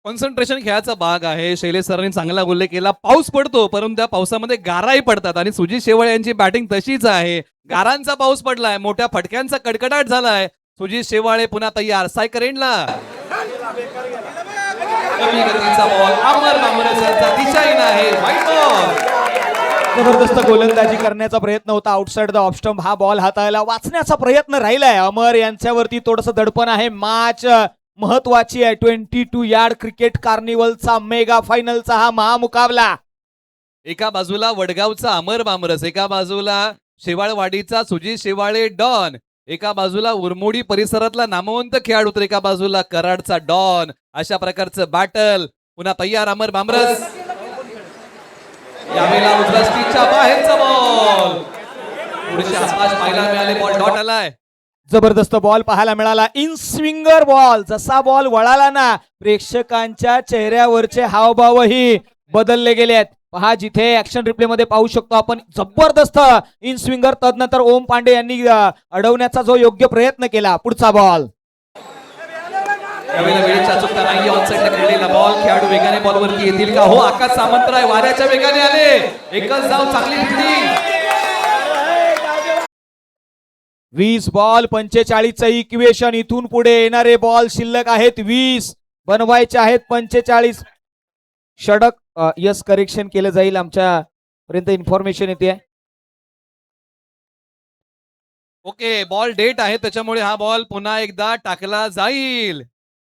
कॉन्सन्ट्रेशन खेळाचा भाग आहे. शैलेश सरांनी चांगला उल्लेख केला. पाऊस पडतो परंतु त्या पावसामध्ये गाराही पडतात आणि सुजित शेवाळे यांची बॅटिंग तशीच आहे. गारांचा पाऊस पडलाय. मोठ्या फटक्यांचा कडकडाट झालाय. सुजित शेवाळे पुन्हा तयार. सायकर एंडला कमी गतीचा बॉल. अमर बामरस यांचा दिशाहीन आहे. White ball. जबरदस्त गोलंदाजी करण्याचा प्रयत्न होता. आउटसाइड द ऑफ स्टंप हा बॉल हाताळायला वाचण्याचा प्रयत्न राहिलाय. अमर यांच्यावरती थोडस दडपण आहे. मॅच महत्वाची आहे. 22 यार्ड क्रिकेट कार्निवलचा मेगा फायनलचा हा महामुकाबला. एका बाजूला वडगावचा अमर बामरस, एका बाजूला शेवाळवाडीचा सुजित शेवाळे डॉन, एका बाजूला उरमोडी परिसरातला नामवंत खेळाडू तर एका बाजूला कराडचा डॉन. अशा प्रकारचं बॅटल. पुन्हा तयार अमर बामरस. यावेळेला उजव्या स्टिकच्या बाहेरचा बॉल थोडेसे आसपास पाहायला मिळाले. बॉल डॉट आलाय. जबरदस्त बॉल पाहायला मिळाला. In swinger ball. जसा बॉल वळाला ना प्रेक्षकांच्या चेहऱ्यावरचे हावभावही बदलले गेले आहेत. पहा जिथे ऍक्शन रिप्ले मध्ये पाहू शकतो आपण जबरदस्त इन स्विंगर. तदनंतर ओम पांडे यांनी अडवण्याचा जो योग्य प्रयत्न केला. पुढचा बॉल. यावेळेला वेळेची अचूकता नाही. ऑनसाइडला खेळलेला बॉल. खेळाडू वेगाने बॉलवरती येतील का? हो, आकाश सामंतराय वाऱ्याच्या वेगाने आले. एकच धाव. चांगली फिल्डिंग. 20 ball 45चं equation. इथून पुढे येणारे बॉल शिल्लक आहेत 20. बनवायचे आहेत 45. षडक यस करेक्शन केलं जाईल. आमच्या पर्यंत इन्फॉर्मेशन येते. ओके, बॉल डेट आहे त्याच्यामुळे हा बॉल पुन्हा एकदा टाकला जाईल.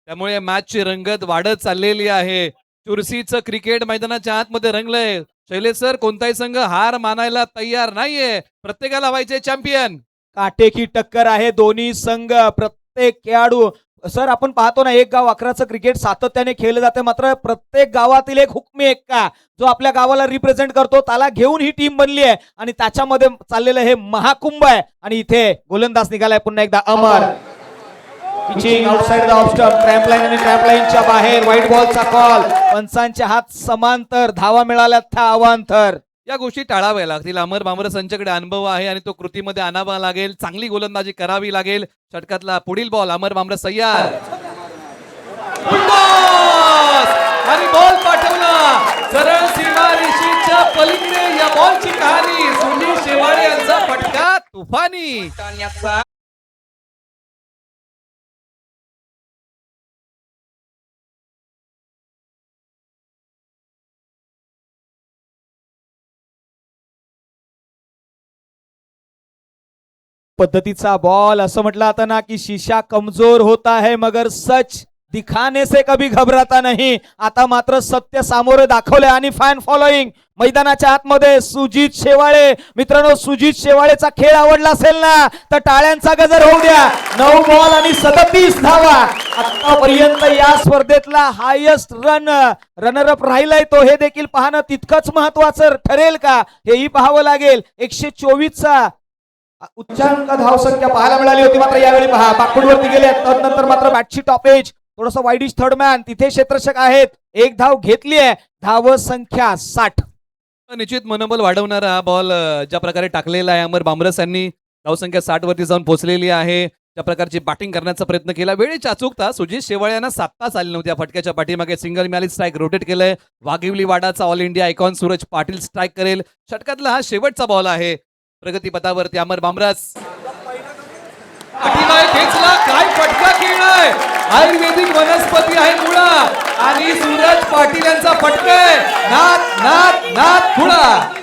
त्यामुळे मॅचची रंगत वाढत चाललेली आहे. चुरशीचं क्रिकेट मैदानाच्या आतमध्ये रंगलंय. शैलेश सर, कोणताही संघ हार मानायला तयार नाहीये. प्रत्येकाला व्हायचे चॅम्पियन. काटेकी टक्कर आहे दोन्ही संघ. प्रत्येक खेळाडू सर आपण पाहतो ना, एक गाव 11चं क्रिकेट सातत्याने खेळलं जाते. मात्र प्रत्येक गावातील एक हुकमी एक्का जो आपल्या गावाला रिप्रेझेंट करतो त्याला घेऊन ही टीम बनली आहे आणि त्याच्यामध्ये चाललेलं हे महाकुंभ आहे. आणि इथे गोलंदाज निघालाय पुन्हा एकदा Amar. Pitching outside the off stump. Tramline आणि ट्रॅम्प लाईनच्या बाहेर. व्हाईट बॉलचा कॉल. पंचांचे हात समांतर. धावा मिळाल्या था अवांतर. या गोष्टी टाळाव्या लागतील. अमर बामरस यांच्याकडे अनुभव आहे आणि तो कृतीमध्ये आणावा लागेल. चांगली गोलंदाजी करावी लागेल. षटकातला पुढील बॉल. अमर बामरस तयार. आणि बॉल पाठवला सरळ सीमारेषेच्या पलीकडे. या बॉलची कहाणी. सुनील शेवाळे यांचा फटका तुफानी. पद्धतीचा बॉल. असं म्हटलं आता ना की शीशा कमजोर होता है मगर सच दिखाने से कभी घबराता नहीं. आता मात्र सत्य सामोरे दाखवले आणि फॅन फॉलोईंग मैदानाच्या आतमध्ये. सुजित शेवाळे. मित्रांनो, सुजित शेवाळेचा खेळ आवडला असेल ना तर टाळ्यांचा गजर होऊ द्या. 9 बॉल आणि 37 धावा. आतापर्यंत या स्पर्धेतला हायेस्ट रनर अप राहिलाय तो. हे देखील पाहणं तितकंच महत्वाचं ठरेल का हेही पाहावं लागेल. 124चा उच्चांक धावसंख्या पाहायला मिळाली होती. मात्र यावेळी पहा बाकफुटवरती गेले. तदनंतर मात्र बॅटची टॉपेज. थोडंसं वाईडिश थर्ड मॅन. तिथे क्षेत्ररक्षक आहेत. एक धाव घेतली आहे. धाव संख्या 60. निश्चित मनोबल वाढवणारा हा बॉल ज्या प्रकारे टाकलेला आहे अमर बामरस यांनी. धावसंख्या 60 वरती जाऊन पोहोचलेली आहे. त्या प्रकारची बॅटिंग करण्याचा प्रयत्न केला. वेळेची अचूकता. सुजित शेवाळे यांना साधताच आली नव्हती. फटक्याच्या पाठीमागे सिंगल मिळाली. स्ट्राईक रोटेट केलंय. वाघिवली वाडाचा all India icon Suraj Patil strike करेल. षटकातला हा शेवटचा बॉल आहे. प्रगतीपथावरती अमर बामरस. पाठीमागे खेचला. काय फटका खेळलाय. आयुर्वेदिक वनस्पती आहे मुळा आणि सूरज पाटील यांचा फटका आहे. नाथ नाथ नाथ खुळा.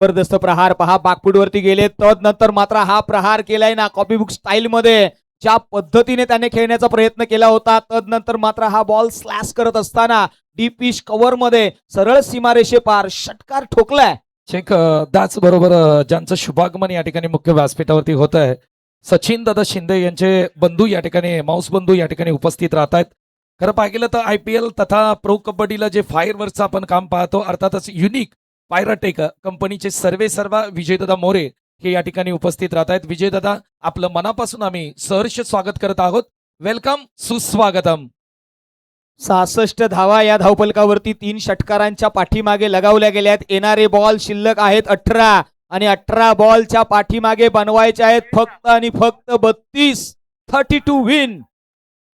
जबरदस्त प्रहार. पहा बाकफुटवरती गेले. तदनंतर मात्र हा प्रहार केलाय ना कॉपी बुक स्टाईल मध्ये. ज्या पद्धतीने त्याने खेळण्याचा प्रयत्न केला होता. तदनंतर मात्र हा बॉल स्लॅश करत असताना डीप पिच कव्हर मध्ये सरळ सीमारेषे पार षटकार ठोकलाय. चेक त्याच बरोबर ज्यांचं शुभागमन या ठिकाणी मुख्य व्यासपीठावरती होत आहे. सचिन दादा शिंदे यांचे बंधू या ठिकाणी माऊस बंधू या ठिकाणी उपस्थित राहत आहेत. खरं पाहिलं तर IPL तथा प्रो कबड्डीला जे फायरवर्कचं आपण काम पाहतो अर्थातच युनिक पायराटेक कंपनीचे सर्वेसर्वा विजयदादा मोरे हे या ठिकाणी उपस्थित राहत आहेत. विजयदादा, आपलं मनापासून आम्ही सहर्ष स्वागत करत आहोत. वेलकम, सुस्वागतम. 66 धावा या धावफलकावरती 3 षटकारांच्या पाठीमागे लगावल्या गेल्या आहेत. येणारे बॉल शिल्लक आहेत 18 आणि 18 बॉलच्या पाठीमागे बनवायचे आहेत फक्त आणि फक्त 32. 32 विन.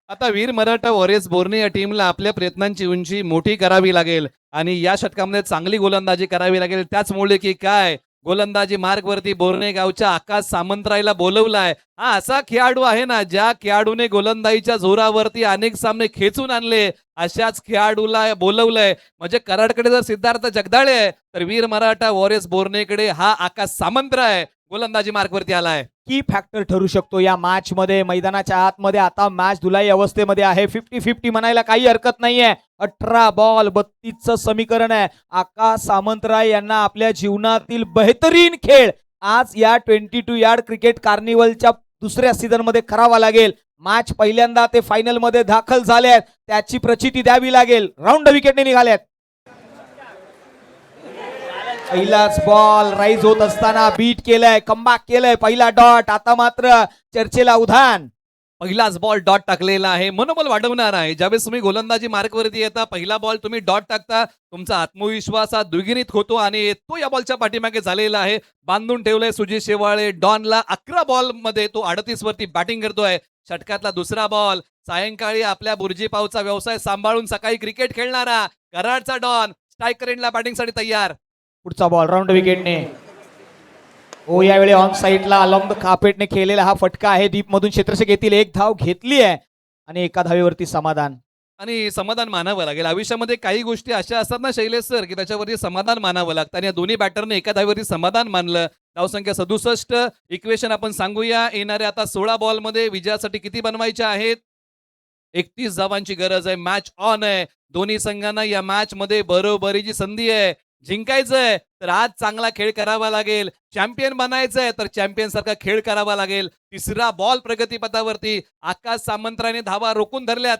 आता वीर मराठा वॉरियर्स बोर्ने या टीमला आपल्या प्रयत्नांची उंची मोठी करावी लागेल आणि या षटकामध्ये चांगली गोलंदाजी करावी लागेल. त्याचमुळे की काय गोलंदाजी मार्गवरती बोर्ने गावच्या आकाश सामंतरायला बोलवलाय. हा असा खेळाडू आहे ना ज्या खेळाडूने गोलंदाजीच्या जोरावरती अनेक सामने खेचून आणले. अशाच खेळाडूला बोलवलंय. म्हणजे कराडकडे जर सिद्धार्थ जगदाळे आहे तर वीर मराठा वॉरियर्स बोर्नेकडे हा आकाश सामंतराय. गोलंदाजी मार्कवरती आलाय. की फॅक्टर ठरू शकतो या मॅच मध्ये. मैदानाच्या आतमध्ये आता मॅच धुलाई अवस्थेमध्ये आहे. 50-50 म्हणायला काही हरकत नाहीये. 18 बॉल 32चं समीकरण आहे. आकाश सामंतराय यांना आपल्या जीवनातील बेहतरीन खेळ आज या 22 यार्ड क्रिकेट कार्निवलच्या दुसऱ्या सीझन मध्ये करावा लागेल. मॅच पहिल्यांदा ते फायनल मध्ये दाखल झाले आहेत, त्याची प्रचिती द्यावी लागेल. राऊंड विकेटने निघाल्यात. पहिलाच बॉल राईज होत असताना बीट केलंय, कमबॅक केलंय, पहिला डॉट. आता मात्र चर्चेला उधाण. पहिलाच बॉल डॉट टाकलेला आहे. मनोबल वाढवणार आहे. ज्यावेळेस तुम्ही गोलंदाजी मार्कवरती येता, पहिला बॉल तुम्ही डॉट टाकता, तुमचा आत्मविश्वास हा द्विगुणित होतो आणि तो या बॉलच्या पाठीमागे झालेला आहे. बांधून ठेवलंय सुजित शेवाळे डॉनला. 11 बॉल मध्ये तो 38 वरती बॅटिंग करतोय. षटकातला दुसरा बॉल. सायंकाळी आपल्या बुर्जी पावचा व्यवसाय सांभाळून सकाळी क्रिकेट खेळणारा कराडचा डॉन स्ट्राईक रेंजला बॅटिंगसाठी तयार. पुढचा बॉल राऊंड विकेटने. हो, यावेळी ऑन साईडला अलॉंग द कार्पेटने केलेला हा फटका आहे. डीप मधून क्षेत्ररक्षक येतील. एक धाव घेतली आहे आणि एका धावेवरती समाधान. आणि समाधान मानावं लागेल. आयुष्यामध्ये काही गोष्टी अशा असतात ना शैलेश सर, की त्याच्यावरती समाधान मानावं लागतं आणि या दोन्ही बॅटरने एका धावेवरती समाधान मानलं. धावसंख्या 67. इक्वेशन आपण सांगूया. येणाऱ्या आता 16 बॉलमध्ये विजयासाठी किती बनवायच्या आहेत? 31 धावांची गरज आहे. मॅच ऑन आहे. दोन्ही संघांना या मॅच मध्ये बरोबरीची संधी आहे. जिंकायचंय तर आज चांगला खेळ करावा लागेल. चॅम्पियन बनायचंय तर चॅम्पियन सारखा खेळ करावा लागेल. तिसरा बॉल प्रगतीपथावरती. आकाश सामंतरायने धावा रोखून धरल्यात.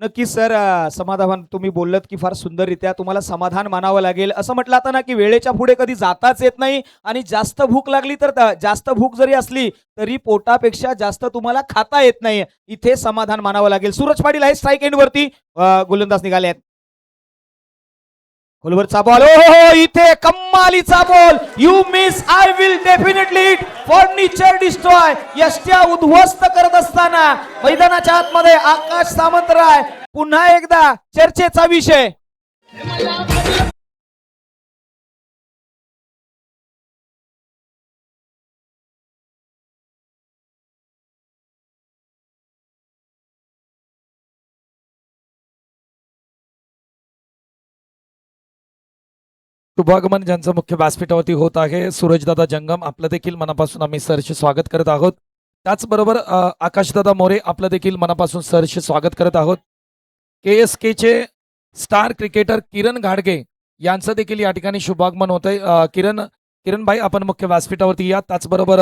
नक्कीच सर, समाधान तुम्ही बोललत की फार सुंदररित्या तुम्हाला समाधान मानावं लागेल. असं म्हटलं आता ना की वेळेच्या पुढे कधी जाताच येत नाही आणि जास्त भूक लागली तर जास्त भूक जरी असली तरी पोटापेक्षा जास्त तुम्हाला खाता येत नाही. इथे समाधान मानावं लागेल. सूरज पाटील आहे स्ट्राईक एंड वरती. गोलंदाज निघाले आहेत. खोलवरचा बॉल. हो, इथे कम्मालीचा ball. You miss, I will definitely hit. Furniture destroy. यष्ट्या उद्ध्वस्त करत असताना मैदानाच्या आतमध्ये आकाश सामंतराय पुन्हा एकदा चर्चेचा विषय. शुभागमन ज्यांचं मुख्य व्यासपीठावरती होत आहे, सूरजदादा जंगम आपलं देखील मनापासून आम्ही सरचे स्वागत करत आहोत. त्याचबरोबर आकाशदादा मोरे आपलं देखील मनापासून सरचे स्वागत करत आहोत. KSKचे स्टार क्रिकेटर किरण घाडगे यांचं देखील या ठिकाणी शुभागमन होत आहे. किरण भाई आपण मुख्य व्यासपीठावरती या. त्याचबरोबर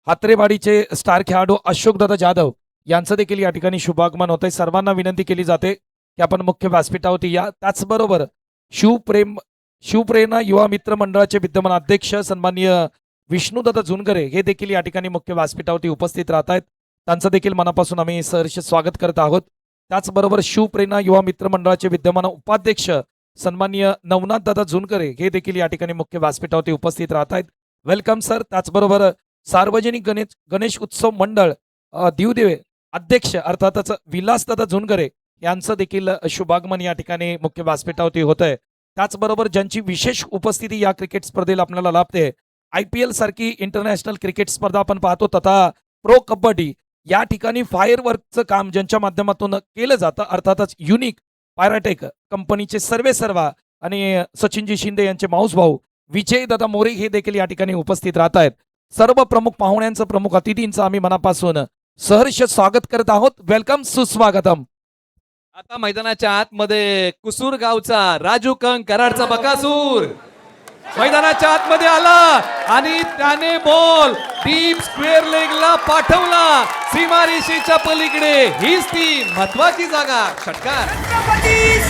हात्रेवाडीचे स्टार खेळाडू अशोकदादा जाधव यांचं देखील या ठिकाणी शुभागमन होत आहे. सर्वांना विनंती केली जाते की आपण मुख्य व्यासपीठावरती या. त्याचबरोबर शिवप्रेरणा युवा मित्र मंडळाचे विद्यमान अध्यक्ष सन्माननीय विष्णुदादा झुनकरे हे देखील या ठिकाणी मुख्य व्यासपीठावरती उपस्थित राहत आहेत. त्यांचं देखील मनापासून आम्ही सहर्ष स्वागत करत आहोत. त्याचबरोबर शिवप्रेरणा युवा मित्र मंडळाचे विद्यमान उपाध्यक्ष सन्माननीय नवनाथ दादा झुनकरे हे देखील या ठिकाणी मुख्य व्यासपीठावरती उपस्थित राहत आहेत. Welcome sir. त्याचबरोबर सार्वजनिक गणेश उत्सव मंडळ दिवदेवे अध्यक्ष अर्थातच विलासदादा झुनकरे यांचं देखील शुभागमन या ठिकाणी मुख्य व्यासपीठावरती होत आहे. त्याचबरोबर ज्यांची विशेष उपस्थिती या क्रिकेट स्पर्धेला आपल्याला लाभते, IPL सारखी इंटरनॅशनल क्रिकेट स्पर्धा आपण पाहतो तथा प्रो कबड्डी या ठिकाणी फायरवर्कचं काम ज्यांच्या माध्यमातून केलं जातं, अर्थातच युनिक पायराटेक कंपनीचे सर्वेसर्वा आणि सचिनजी शिंदे यांचे माऊस भाऊ विजयदादा मोरे हे देखील या ठिकाणी उपस्थित राहत आहेत. सर्व प्रमुख पाहुण्यांचं, प्रमुख अतिथींचं आम्ही मनापासून सहर्ष स्वागत करत आहोत. वेलकम, सुस्वागतम. आता मैदानाच्या आतमध्ये कुसूर गावचा राजू कंक कराडचा बकासूर मैदानाच्या आतमध्ये आला आणि त्याने बॉल डीप स्क्वेअर लेगला पाठवला. सीमारेषेच्या पलीकडे हीच ती महत्वाची जागा. षटकार.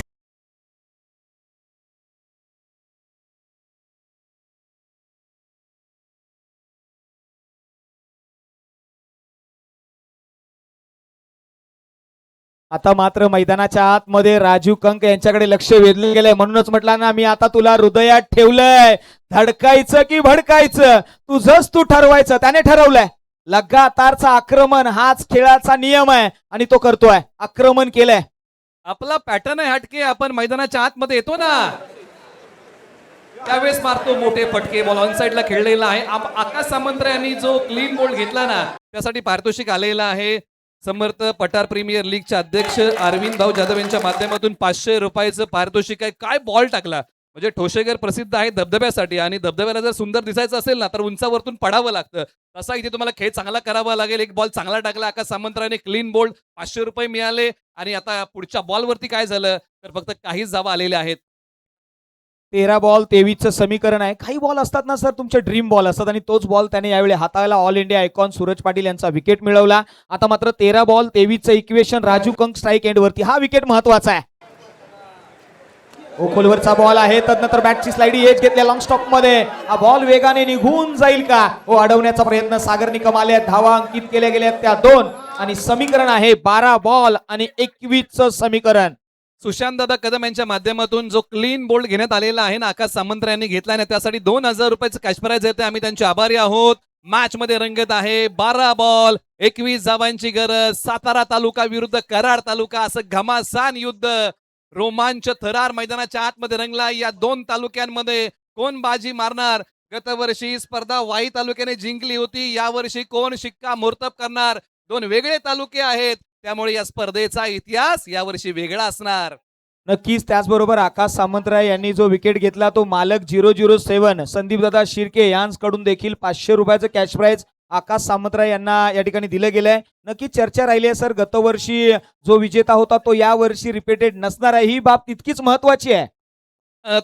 आता मात्र मैदानाच्या आतमध्ये राजू कंक यांच्याकडे लक्ष वेधले गेलंय. म्हणूनच म्हटलं ना मी आता तुला हृदयात ठेवलंय. धडकायचं की भडकायचं तुझंच तू ठरवायचं. त्याने ठरवलंय लगातारचं आक्रमण हाच खेळाचा नियम आहे आणि तो करतोय. आक्रमण केलंय. आपला पॅटर्न आहे हटके. आपण मैदानाच्या आतमध्ये येतो ना त्यावेळेस मारतो मोठे फटके. बॉल ऑन साइडला खेळलेला आहे. आकाश सामंतराय यांनी जो क्लीन बोल्ड घेतला ना त्यासाठी पारितोषिक आलेला आहे. समर्थ पठार प्रीमियर लीगचे अध्यक्ष अरविंद भाऊ जाधव यांच्या माध्यमातून 500 रुपयाचं पारितोषिक आहे. काय बॉल टाकला. म्हणजे ठोसेघर प्रसिद्ध आहे धबधब्यासाठी आणि धबधब्याला जर सुंदर दिसायचं असेल ना तर उंचावरतून पडावं लागतं. तसा इथे तुम्हाला खेळ चांगला करावा लागेल. एक बॉल चांगला टाकला आकाश सामंतरायने, क्लीन बोल्ड, 500 रुपये मिळाले. आणि आता पुढच्या बॉलवरती काय झालं तर फक्त काहीच धावा आलेल्या आहेत. 13 बॉल 23चं समीकरण आहे. काही बॉल असतात ना सर तुमचे ड्रीम बॉल असतात आणि तोच बॉल त्याने यावेळी हाताळला. All India icon Suraj Patil यांचा विकेट मिळवला. आता मात्र 13 बॉल 23चं equation Raju Kank strike end वरती. हा विकेट महत्वाचा आहे. खोलवरचा बॉल आहे, तदनंतर बॅटची स्लाइडी एज घेतल्या लॉंग स्टॉप मध्ये. हा बॉल वेगाने निघून जाईल का? अडवण्याचा प्रयत्न सागर निकम आले. धावा अंकित केल्या गेल्या त्या 2 आणि समीकरण आहे 12 बॉल आणि 21चं समीकरण. सुशांत दादा कदम यांच्या माध्यमातून जो क्लीन बोल्ड घेण्यात आलेला आहे ना आकाश सामंतराय यांनी घेतला आणि त्यासाठी 2000 रुपयाचं कॅश प्राइज येते. आम्ही त्यांचे आभारी आहोत. मॅच मध्ये रंगत आहे 12 बॉल 21 धावांची गरज. सातारा तालुका विरुद्ध कराड तालुका असं घमासान युद्ध, रोमांच थरार मैदानाच्या आतमध्ये रंगला. या 2 तालुक्यांमध्ये कोण बाजी मारणार? गतवर्षी स्पर्धा वाई तालुक्याने जिंकली होती. यावर्षी कोण शिक्का मोर्तब करणार? 2 वेगळे तालुके आहेत, त्यामुळे या स्पर्धेचा इतिहास यावर्षी वेगळा असणार. नक्कीच. त्याचबरोबर आकाश सामंतराय यांनी जो विकेट घेतला तो मालक 007 संदीप दादा शिर्के यांकडून देखील 500 रुपयाचं कॅश प्राइज आकाश सामंतराय यांना या ठिकाणी दिलं गेलंय. नक्कीच चर्चा राहिली आहे सर, गतवर्षी जो विजेता होता तो यावर्षी रिपीटेड नसणार आहे. ही बाब तितकीच महत्वाची आहे.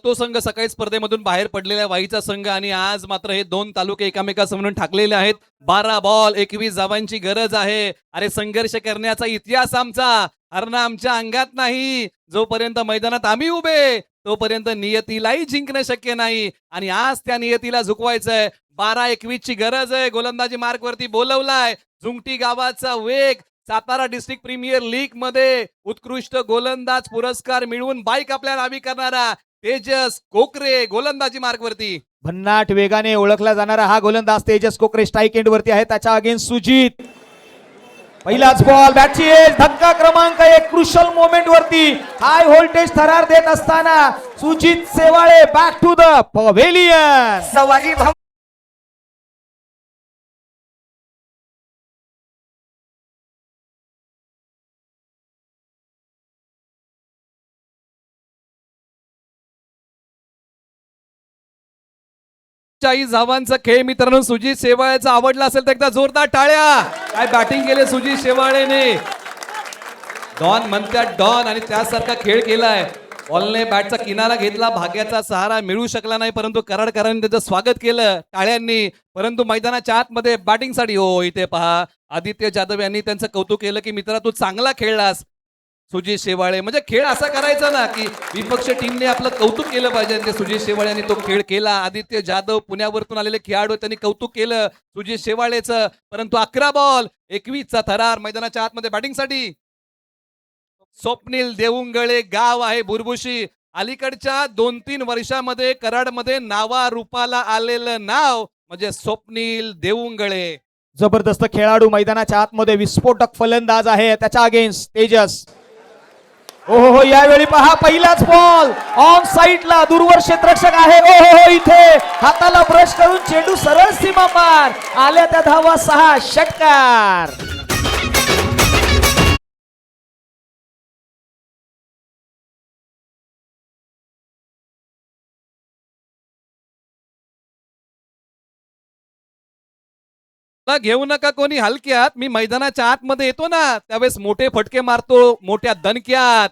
तो संघ सकाळी स्पर्धेमधून बाहेर पडलेला वाईचा संघ आणि आज मात्र हे 2 तालुके एकमेकांसमोरून ठाकलेले आहेत. 12 बॉल 21 धावांची गरज आहे. अरे संघर्ष करण्याचा इतिहास आमचा, हरणं आमच्या अंगात नाही. जोपर्यंत मैदानात आम्ही उभे तोपर्यंत नियतीलाही जिंकणं शक्य नाही आणि आज त्या नियतीला झुकवायचंय. 12-21 ची गरज आहे. गोलंदाजी मार्क वरती बोलवलाय. झुंगटी गावाचा वेग सातारा डिस्ट्रिक्ट प्रीमियर लीग मध्ये उत्कृष्ट गोलंदाज पुरस्कार मिळवून बाईक आपल्या नावी करणारा तेजस कोकरे गोलंदाजी मार्क वरती. भन्नाट वेगाने ओळखला जाणारा हा गोलंदाज तेजस कोकरे स्ट्राईक एंड वरती आहे. त्याच्या अगेन्स्ट सुजित. पहिलाच बॉल बॅटची एज, धक्का क्रमांक 1 क्रुशल मोमेंट वरती हाय व्होल्टेज थरार देत असताना Sujit Sewale back to the pavilion. धावांचा खेळ मित्रांनो सुजित शेवाळेचा आवडला असेल तर एकदा जोरदार टाळ्या. काय बॅटिंग केले सुजित शेवाळेने. डॉन म्हणतात डॉन आणि त्यासारखा खेळ केलाय. बॉलने बॅटचा किनारा घेतला, भाग्याचा सहारा मिळू शकला नाही परंतु कराडकरांनी त्याचं स्वागत केलं टाळ्यांनी. परंतु मैदानाच्या आतमध्ये बॅटिंगसाठी हो इथे पहा आदित्य जाधव यांनी त्यांचं कौतुक केलं की मित्रा तू चांगला खेळलास. सुजित शेवाळे म्हणजे खेळ असा करायचा ना की विपक्ष टीमने आपलं कौतुक केलं पाहिजे. ते सुजित शेवाळे यांनी तो खेळ केला. आदित्य जाधव पुण्यावरतून आलेले खेळाडू त्यांनी कौतुक केलं सुजित शेवाळेचं. परंतु 11 बॉल 21चा थरार मैदानाच्या आतमध्ये बॅटिंगसाठी. स्वप्नील देऊंगळे गाव आहे बुरबुशी. अलीकडच्या 2-3 वर्षामध्ये कराडमध्ये नावा रूपाला आलेलं नाव म्हणजे स्वप्नील देऊंगळे. जबरदस्त खेळाडू मैदानाच्या आतमध्ये विस्फोटक फलंदाज आहे. त्याच्या अगेन्स्ट तेजस. ओहो यावेळी पहा पहिलाच बॉल ऑन साईडला दूरवर क्षेत्ररक्षक आहे. ओहो इथे हाताला ब्रश करून चेंडू सरळ सीमा पार. आल्या त्या धावा 6 षटकार. घेऊ नका कोणी हलक्यात. मी मैदानाच्या आतमध्ये येतो ना त्यावेळेस मोठे फटके मारतो मोठ्या दणक्यात.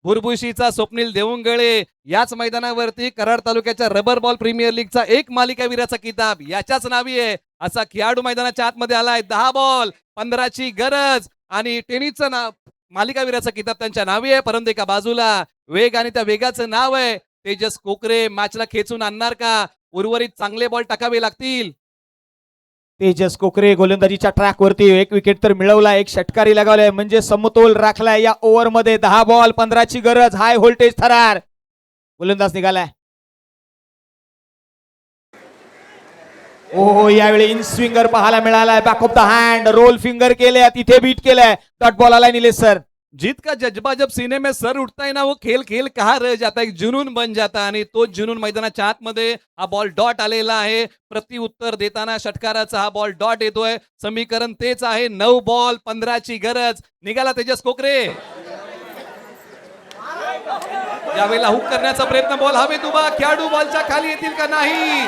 बुरबुशीचा स्वप्नील देऊंगळे याच मैदानावरती कराड तालुक्याच्या रबर बॉल प्रीमियर लीगचा एक मालिकावीराचा किताब याच्याच नावी आहे असा खेळाडू मैदानाच्या आतमध्ये आलाय. 10 बॉल 15ची गरज आणि टेनिसचं नाव मालिकावीराचा किताब त्यांच्या नावी आहे. परंतु एका बाजूला वेग आणि त्या वेगाचं नाव आहे तेजस कोकरे. मॅचला खेचून आणणार का? उर्वरित चांगले बॉल टाकावे लागतील. तेजस कोकरे गोलंदाजीच्या ट्रॅक वरती 1 विकेट तर मिळवला, 1 षटकारी लगावलाय म्हणजे समतोल राखलाय या ओव्हर मध्ये. 10 बॉल 15ची गरज. हाय व्होल्टेज थरार. गोलंदाज निघालाय. ओहो यावेळी इन स्विंगर पाहायला मिळालाय. Back of the hand roll finger केले तिथे बीट केलाय. डॉट बॉल आलाय निलेश सर. जीत का जज्बा जब सीने में सर उठता है ना वो खेल खेल कहाँ रह जाता है, एक जुनून बन जाता आणि तो जुनून मैदानाच्या आतमध्ये हा बॉल डॉट आलेला आहे. प्रति उत्तर देताना षटकाराचा हा बॉल डॉट येतोय. समीकरण तेच आहे. 9 बॉल 15ची गरज. निघाला तेजस कोकरे. यावेळेला हुक करण्याचा प्रयत्न, बॉल हवेत उभा, खेळाडू बॉलच्या खाली येतील का नाही,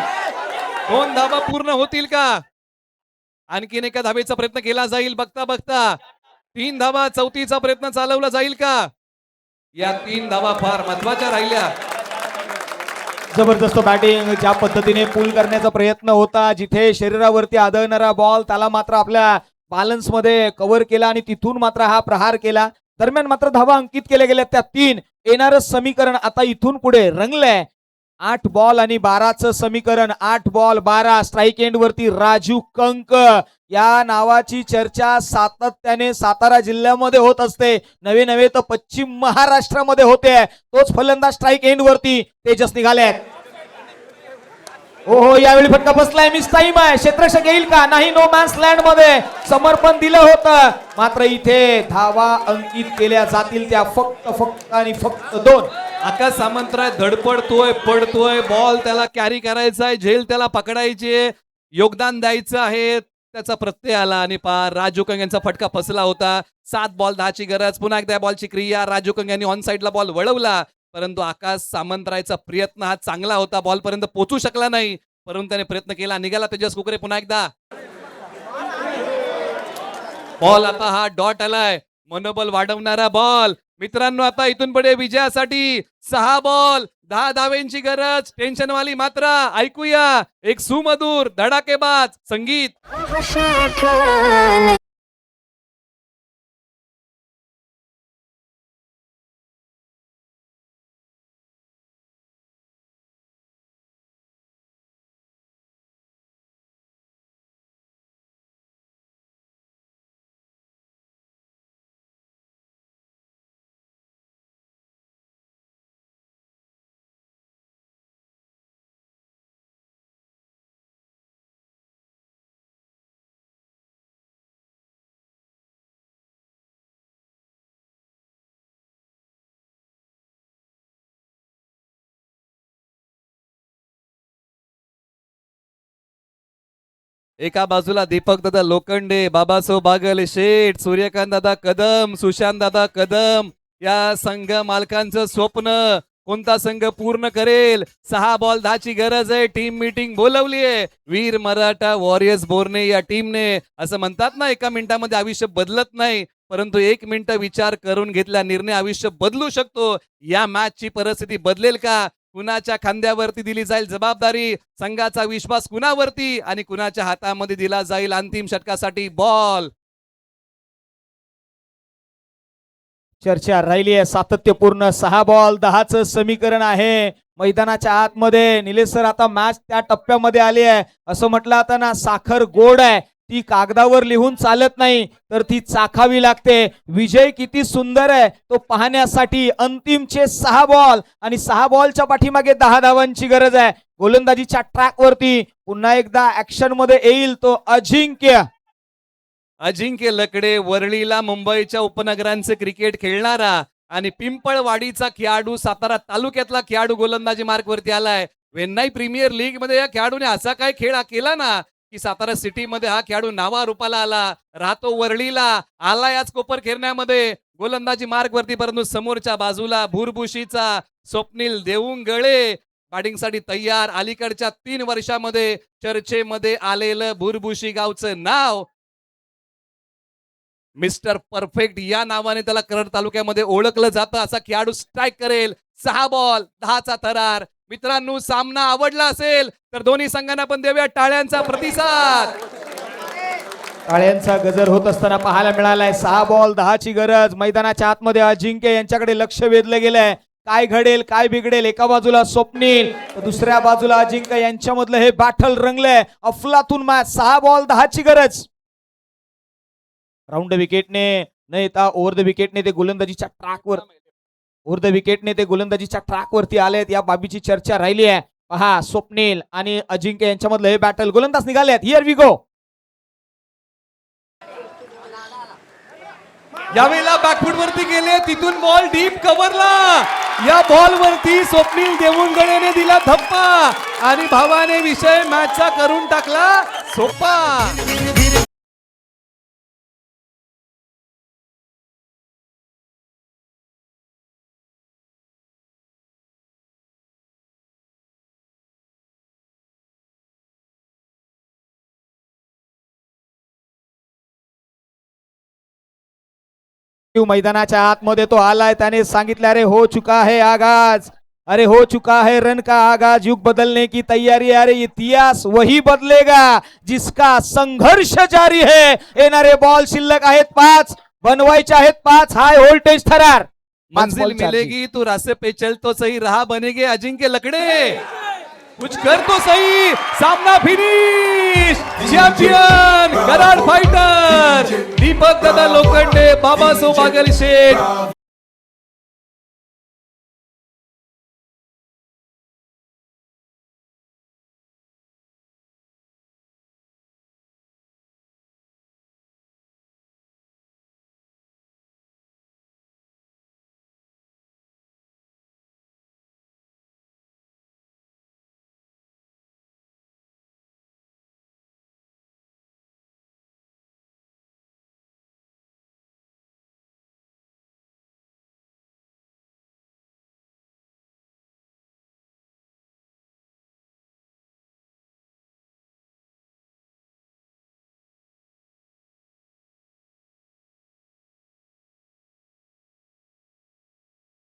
2 धावा पूर्ण होतील का, आणखीन एका धावेचा प्रयत्न केला जाईल, बघता बघता 3 धावा, चौथीचा प्रयत्न चालवला जाईल का, या 3 धावा फार महत्वाच्या राहिल्या. जबरदस्त बॅटिंग, ज्या पद्धतीने पुल करण्याचा प्रयत्न होता, जिथे शरीरावरती आदळणारा बॉल त्याला मात्र आपल्या बॅलन्स मध्ये कव्हर केला आणि तिथून मात्र हा प्रहार केला. दरम्यान मात्र धावा अंकित केल्या गेल्या त्या 3. येणारं समीकरण आता इथून पुढे रंगलंय. 8 बॉल आणि 12चं समीकरण, 8 बॉल 12. स्ट्राईक एंड वरती राजू कंक या नावाची चर्चा सातत्याने सातारा जिल्ह्यामध्ये होत असते, नवे नवे तर पश्चिम महाराष्ट्रामध्ये होते. तोच फलंदाज स्ट्राईक एंड वरती तेजस निघालेत. हो, यावेळी फटका बसलाय, मिस टाइम आहे, क्षेत्ररक्षक येईल का नाही, नो मॅन्स लँड मध्ये समर्पण दिलं होतं, मात्र इथे धावा अंकित केल्या जातील त्या फक्त आणि फक्त 2. आकाश सामंतराय धडपडतोय, पडतोय, बॉल त्याला कॅरी करायचा आहे, झेल त्याला पकडायची आहे, योगदान द्यायचं आहे, त्याचा प्रत्यय आला आणि पार राजू कंग यांचा फटका फसला होता. 7 बॉल 10ची गरज, पुन्हा एकदा बॉलची क्रिया, राजू कंग यांनी ऑन साईडला बॉल वळवला, परंतु आकाश सामंतरायचा प्रयत्न हा चांगला होता, बॉल पर्यंत पोहोचू शकला नाही, परंतु त्याने प्रयत्न केला, निघाला तेजस कुकरे पुन्हा एकदा. बॉल आता हा डॉट आलाय, मनोबल वाढवणारा बॉल. मित्रांनो, आता इथून पुढे विजयासाठी 6 बॉल 10 धावेंची गरज. टेन्शनवाली मात्रा ऐकूया, एक सुमधुर धडाकेबाज संगीत. एका बाजूला दीपक दादा लोखंडे, बाबासाहेब बागल शेठ, सूर्यकांत दादा कदम, सुशांत दादा कदम, या संघ मालकांचं स्वप्न कोणता संघ पूर्ण करेल. 6 बॉल 10ची गरज आहे, टीम मीटिंग बोलवली आहे. वीर मराठा वॉरियर्स बोर्ने या टीमने, असं म्हणतात ना, एका मिनिटामध्ये आयुष्य बदलत नाही, परंतु 1 मिनिट विचार करून घेतला निर्णय आयुष्य बदलू शकतो. या मॅचची परिस्थिती बदलेल का, कुणाच्या खांद्यावरती दिली जाईल जबाबदारी, संघाचा विश्वास कुणावरती आणि कुणाच्या हातामध्ये दिला जाईल अंतिम षटकासाठी बॉल. चर्चा राहिली आहे सातत्यपूर्ण. 6 बॉल 10चं समीकरण आहे मैदानाच्या आतमध्ये. निलेश सर, आता मॅच त्या टप्प्यामध्ये आली आहे, असं म्हटलं आता ना, साखर गोड आहे, ती कागदावर लिहून चालत नाही, तर ती चाखावी लागते. विजय किती सुंदर आहे तो पाहण्यासाठी अंतिमचे 6 बॉल आणि 6 बॉलच्या पाठीमागे 10 धावांची गरज आहे. गोलंदाजीच्या ट्रॅक वरती पुन्हा एकदा ऍक्शन मध्ये येईल तो अजिंक्य. अजिंक्य लकडे, वरळीला मुंबईच्या उपनगरांचे क्रिकेट खेळणारा आणि पिंपळवाडीचा खेळाडू, सातारा तालुक्यातला खेळाडू गोलंदाजी मार्कवरती आलाय. वेन्नाई प्रीमियर लीग मध्ये या खेळाडूने असा काय खेळ केला ना, की सातारा सिटी मध्ये हा खेळाडू नावा रूपाला आला. राहतो वरळीला, आला याच कोपर खेळण्यामध्ये गोलंदाजी मार्कवरती, परंतु समोरच्या बाजूला भुरभुशीचा स्वप्नील देऊंगळे बॅटिंगसाठी तयार. अलीकडच्या 3 वर्षामध्ये चर्चेमध्ये आलेलं भुरभुशी गावचं नाव, मिस्टर परफेक्ट या नावाने त्याला करड तालुक्यामध्ये ओळखलं जातं. असा खेळाडू स्ट्राईक करेल. 6 बॉल 10चा थरार. मित्रांनो, सामना आवडला असेल तर दोन्ही संघांना पण देऊया टाळ्यांचा प्रतिसाद. टाळ्यांचा गजर होत असताना पाहायला मिळालाय. 6 बॉल 10ची गरज. मैदानाच्या आतमध्ये अजिंक्य यांच्याकडे लक्ष वेधलं गेलंय. काय घडेल, काय बिघडेल. एका बाजूला स्वप्नील, तर दुसऱ्या बाजूला अजिंक्य यांच्यामधलं हे बॅटल रंगलंय. अफलातून मॅच. 6 बॉल 10ची गरज. राऊंड द विकेटने न येता ओव्हर द विकेटने ते गोलंदाजीच्या ट्रॅकवर, ओव्हर द विकेटने ते गोलंदाजीच्या ट्रॅकवरती आलेत. या बाबीची चर्चा राहिली आहे. पहा, स्वप्नील आणि अजिंक्य यांच्यामधलं हे बॅटल. गोलंदाज निघालेत. Here we go. यावेळेला बॅकफूट वरती गेले, तिथून बॉल डीप कव्हरला. या बॉल वरती स्वप्नील देऊंगळेने दिला धप्पा आणि भावाने विषय मॅचचा करून टाकला सोपा. मैदानाच्या आतमध्ये तो आलाय, त्याने सांगितलं अरे हो चुका है आगाज, अरे हो चुका है रन का आगाज, युग बदलने की तैयारी है, अरे इतिहास वही बदलेगा जिसका संघर्ष जारी है. येणारे बॉल शिल्लक आहेत 5, बनवायचे आहेत 5. हाय व्होल्टेज थरार. 5 मंजिल बॉल चार. मिलेगी तू रास्ते पे चल तो सही, रहा बनेगे अजिंक्य लकड़े. कुछ कर तो सही, सामना finish. Champion Karad fighter Deepak दादा लोखंडे, बाबासो बागल शेठ.